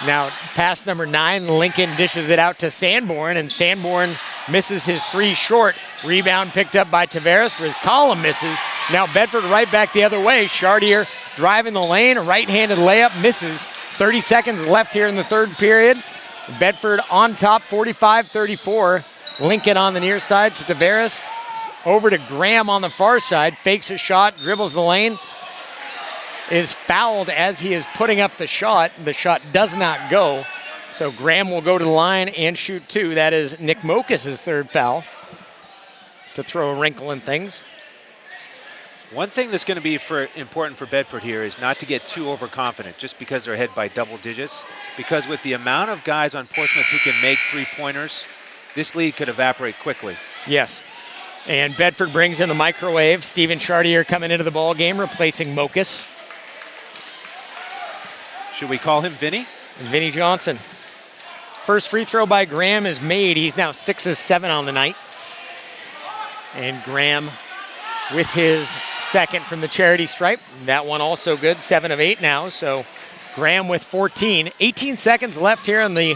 Now pass number 9, Lincoln dishes it out to Sanborn, and Sanborn misses his 3 short. Rebound picked up by Tavares. Rizkala misses. Now Bedford right back the other way. Chartier driving the lane. A right-handed layup misses. 30 seconds left here in the third period. Bedford on top, 45-34. Lincoln on the near side to Tavares. Over to Graham on the far side. Fakes a shot, dribbles the lane. Is fouled as he is putting up the shot. The shot does not go. So Graham will go to the line and shoot 2. That is Nick Mokus' 3rd foul to throw a wrinkle in things. One thing that's going to be important for Bedford here is not to get too overconfident just because they're ahead by double digits. Because with the amount of guys on Portsmouth who can make 3-pointers, this lead could evaporate quickly. Yes. And Bedford brings in the microwave. Steven Chartier coming into the ball game, replacing Mokus. Should we call him Vinny? Vinny Johnson. First free throw by Graham is made. He's now 6 of 7 on the night. And Graham with his second from the charity stripe. That one also good, 7 of 8 now. So Graham with 14. 18 seconds left here in the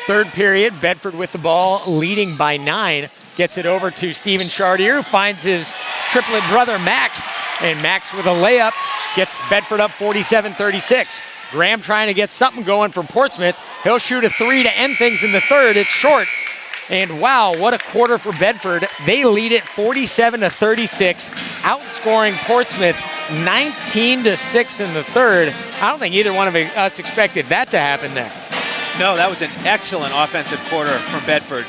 third period. Bedford with the ball, leading by 9. Gets it over to Stephen Chartier, who finds his triplet brother Max. And Max with a layup gets Bedford up 47-36. Graham trying to get something going for Portsmouth. He'll shoot a 3 to end things in the third. It's short. And wow, what a quarter for Bedford. They lead it 47-36, outscoring Portsmouth 19-6 in the third. I don't think either one of us expected that to happen there. No, that was an excellent offensive quarter from Bedford.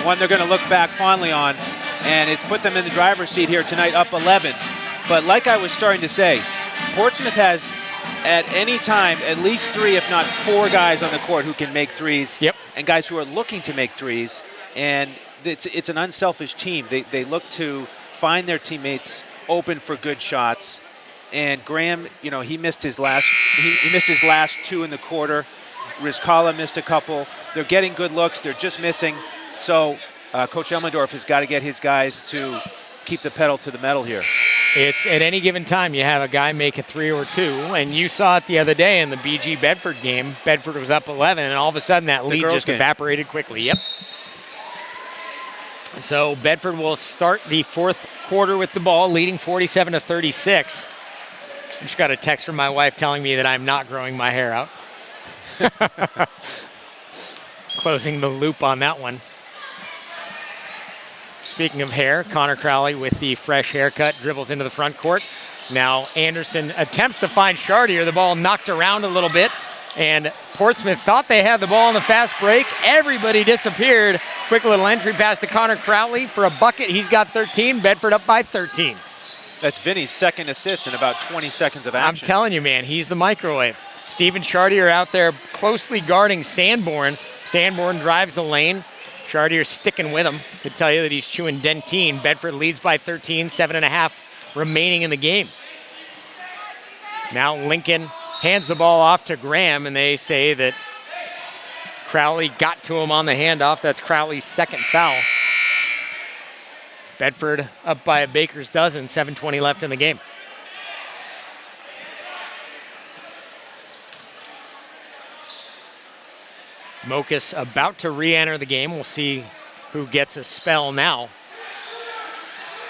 One they're going to look back fondly on, and it's put them in the driver's seat here tonight, up 11. But like I was starting to say, Portsmouth has at any time at least 3, if not 4 guys on the court who can make threes. Yep. And guys who are looking to make threes. And it's an unselfish team. They look to find their teammates open for good shots. And Graham, you know, he missed his last 2 in the quarter. Rizkala missed a couple. They're getting good looks. They're just missing. So Coach Elmendorf has got to get his guys to keep the pedal to the metal here. It's at any given time you have a guy make a 3 or 2, and you saw it the other day in the BG Bedford game. Bedford was up 11, and all of a sudden that lead just evaporated quickly. Yep. So Bedford will start the fourth quarter with the ball, leading 47-36. I just got a text from my wife telling me that I'm not growing my hair out. Closing the loop on that one. Speaking of hair, Connor Crowley with the fresh haircut dribbles into the front court. Now Anderson attempts to find Chartier. The ball knocked around a little bit, and Portsmouth thought they had the ball in the fast break. Everybody disappeared. Quick little entry pass to Connor Crowley for a bucket. He's got 13. Bedford up by 13. That's Vinny's second assist in about 20 seconds of action. I'm telling you, man, he's the microwave. Stephen Chartier out there closely guarding Sanborn. Sanborn drives the lane. Chartier sticking with him. Could tell you that he's chewing dentine. Bedford leads by 13, 7.5 remaining in the game. Now Lincoln hands the ball off to Graham, and they say that Crowley got to him on the handoff. That's Crowley's second foul. Bedford up by a baker's dozen, 7:20 left in the game. Mokas about to re-enter the game. We'll see who gets a spell now.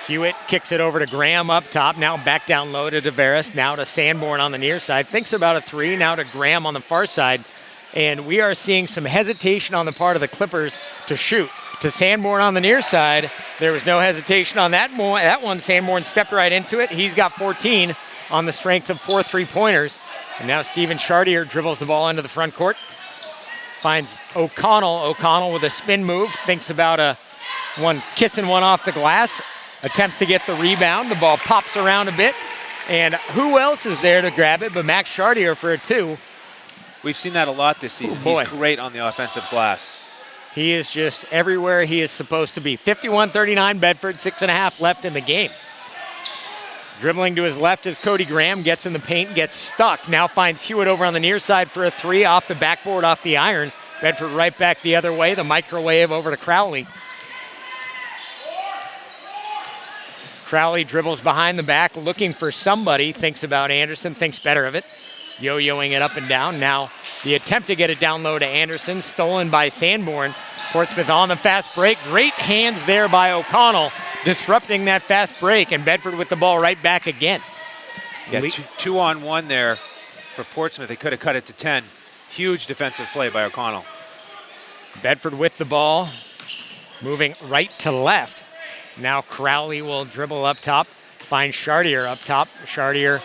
Hewitt kicks it over to Graham up top. Now back down low to Tavares. Now to Sanborn on the near side. Thinks about a 3. Now to Graham on the far side. And we are seeing some hesitation on the part of the Clippers to shoot. To Sanborn on the near side. There was no hesitation on that one. Sanborn stepped right into it. He's got 14 on the strength of 4 3-pointers. And now Stephen Chartier dribbles the ball into the front court. Finds O'Connell. O'Connell with a spin move. Thinks about kissing one off the glass. Attempts to get the rebound. The ball pops around a bit. And who else is there to grab it but Max Chartier for a 2? We've seen that a lot this season. He's great on the offensive glass. He is just everywhere he is supposed to be. 51-39 Bedford, 6.5 left in the game. Dribbling to his left is Cody Graham, gets in the paint, gets stuck. Now finds Hewitt over on the near side for a 3 off the backboard, off the iron. Bedford right back the other way, the microwave over to Crowley. Crowley dribbles behind the back, looking for somebody, thinks about Anderson, thinks better of it. Yo-yoing it up and down. Now the attempt to get it down low to Anderson, stolen by Sanborn. Portsmouth on the fast break. Great hands there by O'Connell, disrupting that fast break, and Bedford with the ball right back again. Yeah, 2-on-1 there for Portsmouth. They could have cut it to 10. Huge defensive play by O'Connell. Bedford with the ball, moving right to left. Now Crowley will dribble up top, find Chartier up top. Chartier,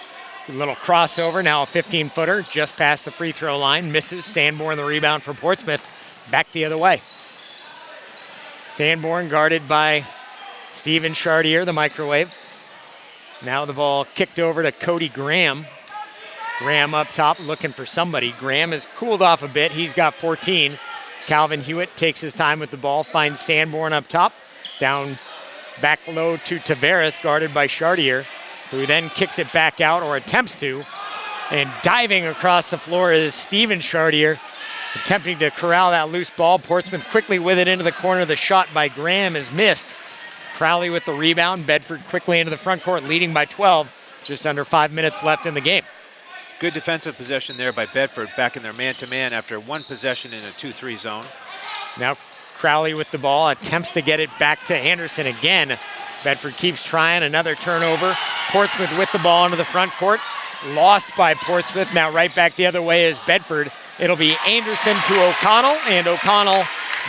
a little crossover, now a 15-footer, just past the free throw line, misses. Sanborn the rebound for Portsmouth, back the other way. Sanborn guarded by Stephen Chartier, the microwave. Now the ball kicked over to Cody Graham. Graham up top looking for somebody. Graham has cooled off a bit. He's got 14. Calvin Hewitt takes his time with the ball, finds Sanborn up top. Down back low to Tavares, guarded by Chartier, who then kicks it back out, or attempts to. And diving across the floor is Stephen Chartier, attempting to corral that loose ball. Portsmouth quickly with it into the corner. The shot by Graham is missed. Crowley with the rebound. Bedford quickly into the front court, leading by 12. Just under 5 minutes left in the game. Good defensive possession there by Bedford, back in their man-to-man after one possession in a 2-3 zone. Now Crowley with the ball, attempts to get it back to Anderson again. Bedford keeps trying, another turnover. Portsmouth with the ball into the front court. Lost by Portsmouth, now right back the other way is Bedford. It'll be Anderson to O'Connell, and O'Connell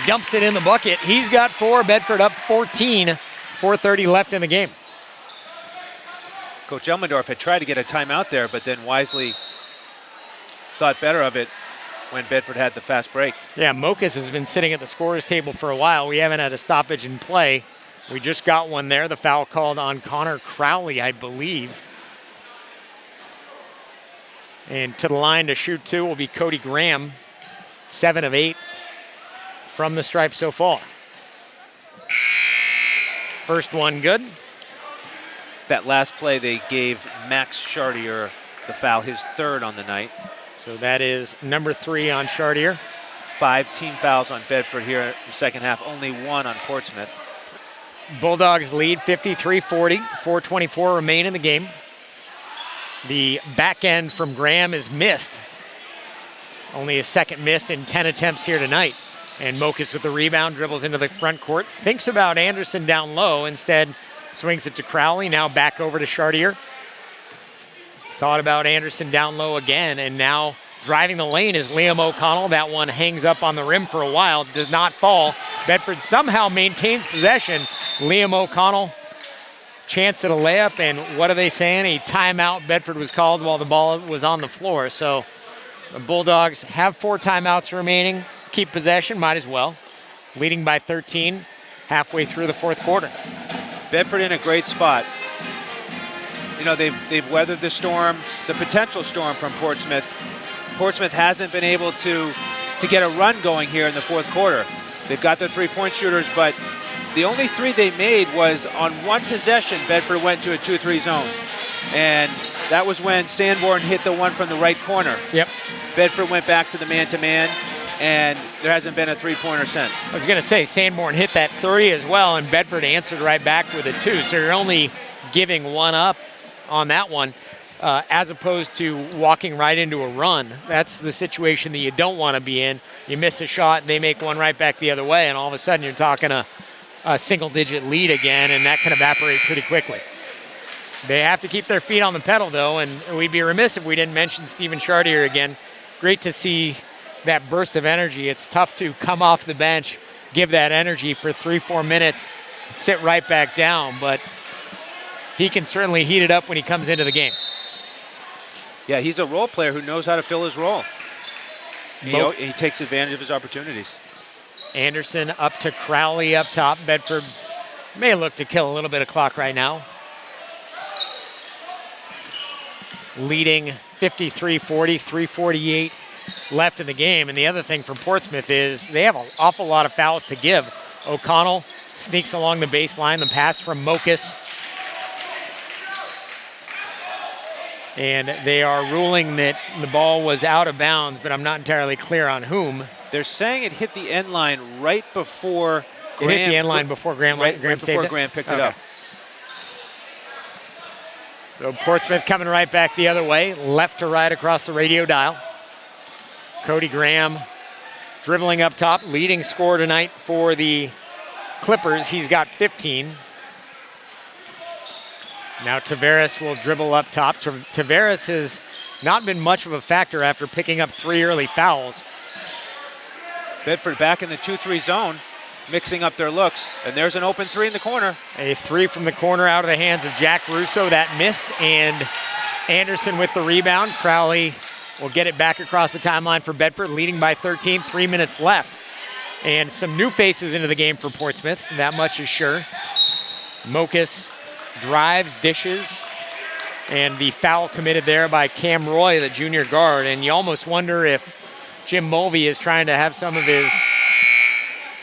dumps it in the bucket. He's got 4, Bedford up 14, 4:30 left in the game. Coach Elmendorf had tried to get a timeout there, but then wisely thought better of it when Bedford had the fast break. Yeah, Mokas has been sitting at the scorer's table for a while. We haven't had a stoppage in play. We just got one there. The foul called on Connor Crowley, I believe. And to the line to shoot 2 will be Cody Graham, 7 of 8 from the stripe so far. First one good. That last play, they gave Max Chartier the foul, his 3rd on the night. So that is number 3 on Chartier. 5 team fouls on Bedford here in the second half, only 1 on Portsmouth. Bulldogs lead 53-40, 4:24 remain in the game. The back end from Graham is missed. Only his 2nd miss in 10 attempts here tonight. And Mokas with the rebound, dribbles into the front court, thinks about Anderson down low, instead swings it to Crowley, now back over to Chartier. Thought about Anderson down low again, and now driving the lane is Liam O'Connell. That one hangs up on the rim for a while, does not fall. Bedford somehow maintains possession. Liam O'Connell, chance at a layup, and what are they saying? A timeout. Bedford was called while the ball was on the floor. So the Bulldogs have 4 timeouts remaining. Keep possession, might as well. Leading by 13, halfway through the 4th quarter. Bedford in a great spot. You know, they've weathered the storm, the potential storm from Portsmouth. Portsmouth hasn't been able to get a run going here in the 4th quarter. They've got their 3-point shooters, but the only 3 they made was on one possession. Bedford went to a 2-3 zone, and that was when Sanborn hit the one from the right corner. Yep. Bedford went back to the man-to-man, and there hasn't been a 3-pointer since. I was going to say, Sanborn hit that 3 as well, and Bedford answered right back with a 2. So you're only giving 1 up on that one, as opposed to walking right into a run. That's the situation that you don't want to be in. You miss a shot, they make one right back the other way, and all of a sudden you're talking a single-digit lead again, and that can evaporate pretty quickly. They have to keep their feet on the pedal, though, and we'd be remiss if we didn't mention Stephen Chartier again. Great to see that burst of energy. It's tough to come off the bench, give that energy for 3-4 minutes, sit right back down, but he can certainly heat it up when he comes into the game. Yeah, he's a role player who knows how to fill his role. He takes advantage of his opportunities. Anderson up to Crowley up top. Bedford may look to kill a little bit of clock right now. Leading 53-40, 3:48 left in the game. And the other thing for Portsmouth is they have an awful lot of fouls to give. O'Connell sneaks along the baseline, the pass from Mokas. And they are ruling that the ball was out of bounds, but I'm not entirely clear on whom. They're saying it hit the end line right before Graham. It hit the end line before Graham, right Graham before saved Graham picked it it up. So Portsmouth coming right back the other way, left to right across the radio dial. Cody Graham dribbling up top, leading scorer tonight for the Clippers. He's got 15. Now Tavares will dribble up top. Tavares has not been much of a factor after picking up 3 early fouls. Bedford back in the 2-3 zone, mixing up their looks, and there's an open 3 in the corner. A 3 from the corner out of the hands of Jack Russo. That missed, and Anderson with the rebound. Crowley will get it back across the timeline for Bedford, leading by 13, 3 minutes left. And some new faces into the game for Portsmouth, that much is sure. Mokas drives, dishes, and the foul committed there by Cam Roy, the junior guard. And you almost wonder if Jim Mulvey is trying to have some of his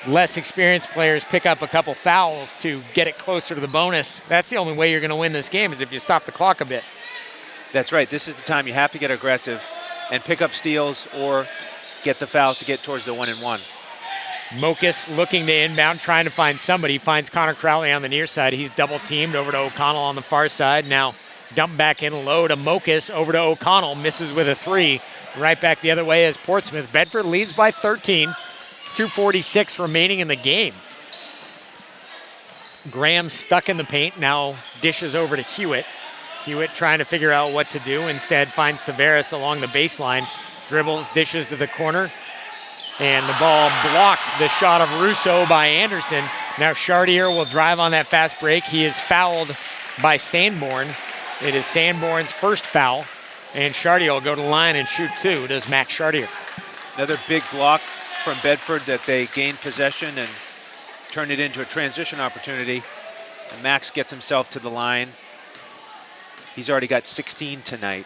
less experienced players pick up a couple fouls to get it closer to the bonus. That's the only way you're going to win this game, is if you stop the clock a bit. That's right. This is the time you have to get aggressive and pick up steals or get the fouls to get towards the 1-and-1. Mokas looking to inbound, trying to find somebody. Finds Connor Crowley on the near side. He's double teamed over to O'Connell on the far side. Now Dump back in low to Mokus, over to O'Connell, misses with a three. Right back the other way as Portsmouth. Bedford leads by 13. 2:46 remaining in the game. Graham stuck in the paint, now dishes over to Hewitt. Hewitt trying to figure out what to do. Instead finds Tavares along the baseline. Dribbles, dishes to the corner. And the ball blocked the shot of Russo by Anderson. Now Chartier will drive on that fast break. He is fouled by Sanborn. It is Sanborn's first foul. And Chartier will go to the line and shoot two, does Max Chartier. Another big block from Bedford that they gained possession and turned it into a transition opportunity. And Max gets himself to the line. He's already got 16 tonight.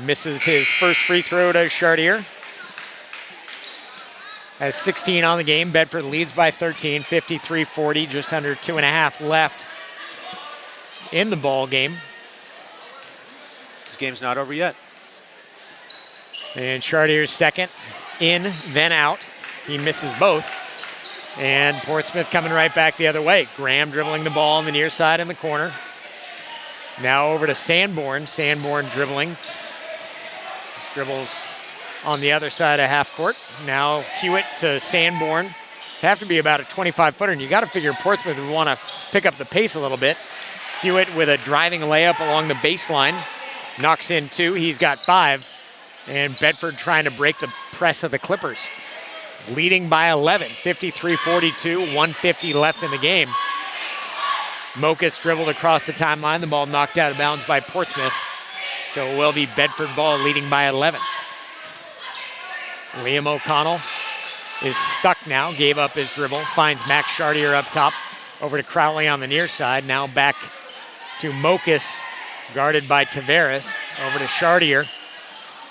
Misses his first free throw to Chartier. Has 16 on the game. Bedford leads by 13, 53-40, just under 2.5 left in the ball game. This game's not over yet. And Chartier's second, in, then out. He misses both. And Portsmouth coming right back the other way. Graham dribbling the ball on the near side in the corner. Now over to Sanborn. Sanborn dribbling. Dribbles on the other side of half court. Now Hewitt to Sanborn. Have to be about a 25-footer, and you got to figure Portsmouth would want to pick up the pace a little bit. Hewitt with a driving layup along the baseline. Knocks in two. He's got 5. And Bedford trying to break the press of the Clippers. Leading by 11, 53-42, 150 left in the game. Mokus dribbled across the timeline. The ball knocked out of bounds by Portsmouth. So it will be Bedford ball leading by 11. Liam O'Connell is stuck now, gave up his dribble, finds Max Chartier up top, over to Crowley on the near side. Now back to Mokus, guarded by Tavares, over to Chartier.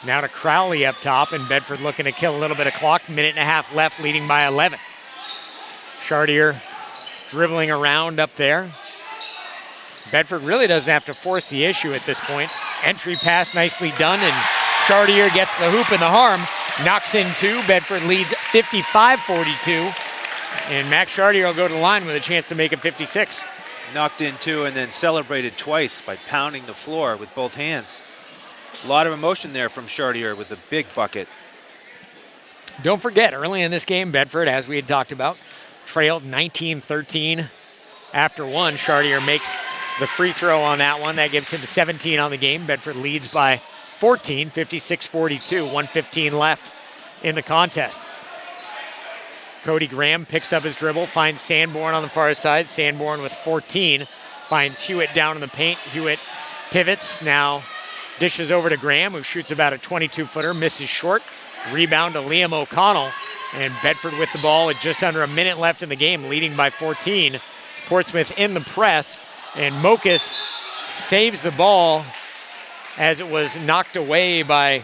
Now to Crowley up top, and Bedford looking to kill a little bit of clock. 1.5 left, leading by 11. Chartier dribbling around up there. Bedford really doesn't have to force the issue at this point. Entry pass nicely done, and Chartier gets the hoop and the harm. Knocks in two. Bedford leads 55-42. And Max Chartier will go to the line with a chance to make it 56. Knocked in two and then celebrated twice by pounding the floor with both hands. A lot of emotion there from Chartier with the big bucket. Don't forget, early in this game, Bedford, as we had talked about, trailed 19-13 after one. Chartier makes the free throw on that one. That gives him 17 on the game. Bedford leads by 14, 56-42, 115 left in the contest. Cody Graham picks up his dribble, finds Sanborn on the far side. Sanborn with 14, finds Hewitt down in the paint. Hewitt pivots, now dishes over to Graham, who shoots about a 22-footer, misses short. Rebound to Liam O'Connell, and Bedford with the ball with just under a minute left in the game, leading by 14. Portsmouth in the press, and Mokus saves the ball as it was knocked away by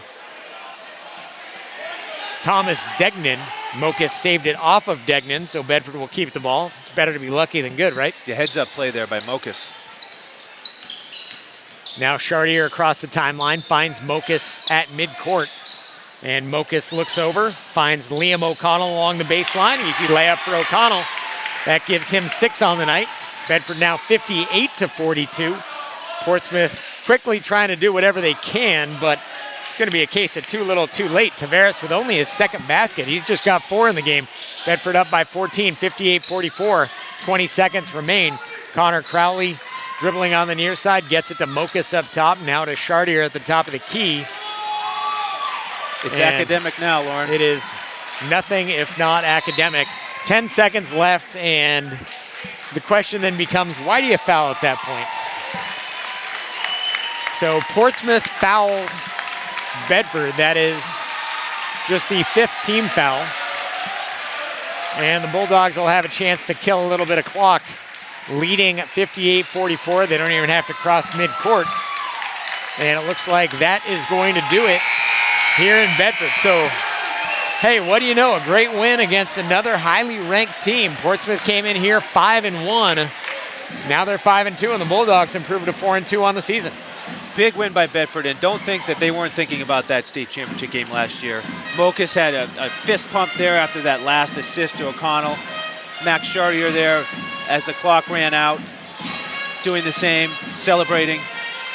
Thomas Degnan. Mokus saved it off of Degnan, so Bedford will keep the ball. It's better to be lucky than good, right? The heads-up play there by Mokus. Now Chartier across the timeline, finds Mokus at midcourt. And Mokus looks over, finds Liam O'Connell along the baseline. Easy layup for O'Connell. That gives him 6 on the night. Bedford now 58-42. Portsmouth quickly trying to do whatever they can, but it's going to be a case of too little too late. Tavares with only his second basket. He's just got 4 in the game. Bedford up by 14, 58-44. 20 seconds remain. Connor Crowley dribbling on the near side, gets it to Mokus up top. Now to Chartier at the top of the key. It's academic now, Lauren. It is nothing if not academic. 10 seconds left, and the question then becomes, why do you foul at that point? So Portsmouth fouls Bedford. That is just the 5th team foul. And the Bulldogs will have a chance to kill a little bit of clock. Leading 58-44. They don't even have to cross midcourt. And it looks like that is going to do it here in Bedford. So, hey, what do you know? A great win against another highly ranked team. Portsmouth came in here 5-1. Now they're 5-2, and the Bulldogs improved to 4-2 on the season. Big win by Bedford, and don't think that they weren't thinking about that state championship game last year. Mokus had a fist pump there after that last assist to O'Connell. Max Chartier there as the clock ran out. doing the same, celebrating.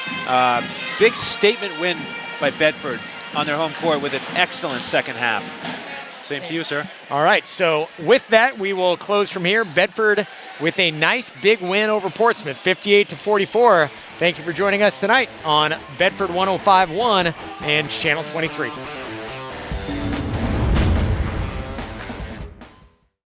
It's a big statement win by Bedford on their home court with an excellent second half. Same to you, sir. All right, so with that, we will close from here. Bedford with a nice big win over Portsmouth, 58-44. Thank you for joining us tonight on Bedford 105.1 and Channel 23.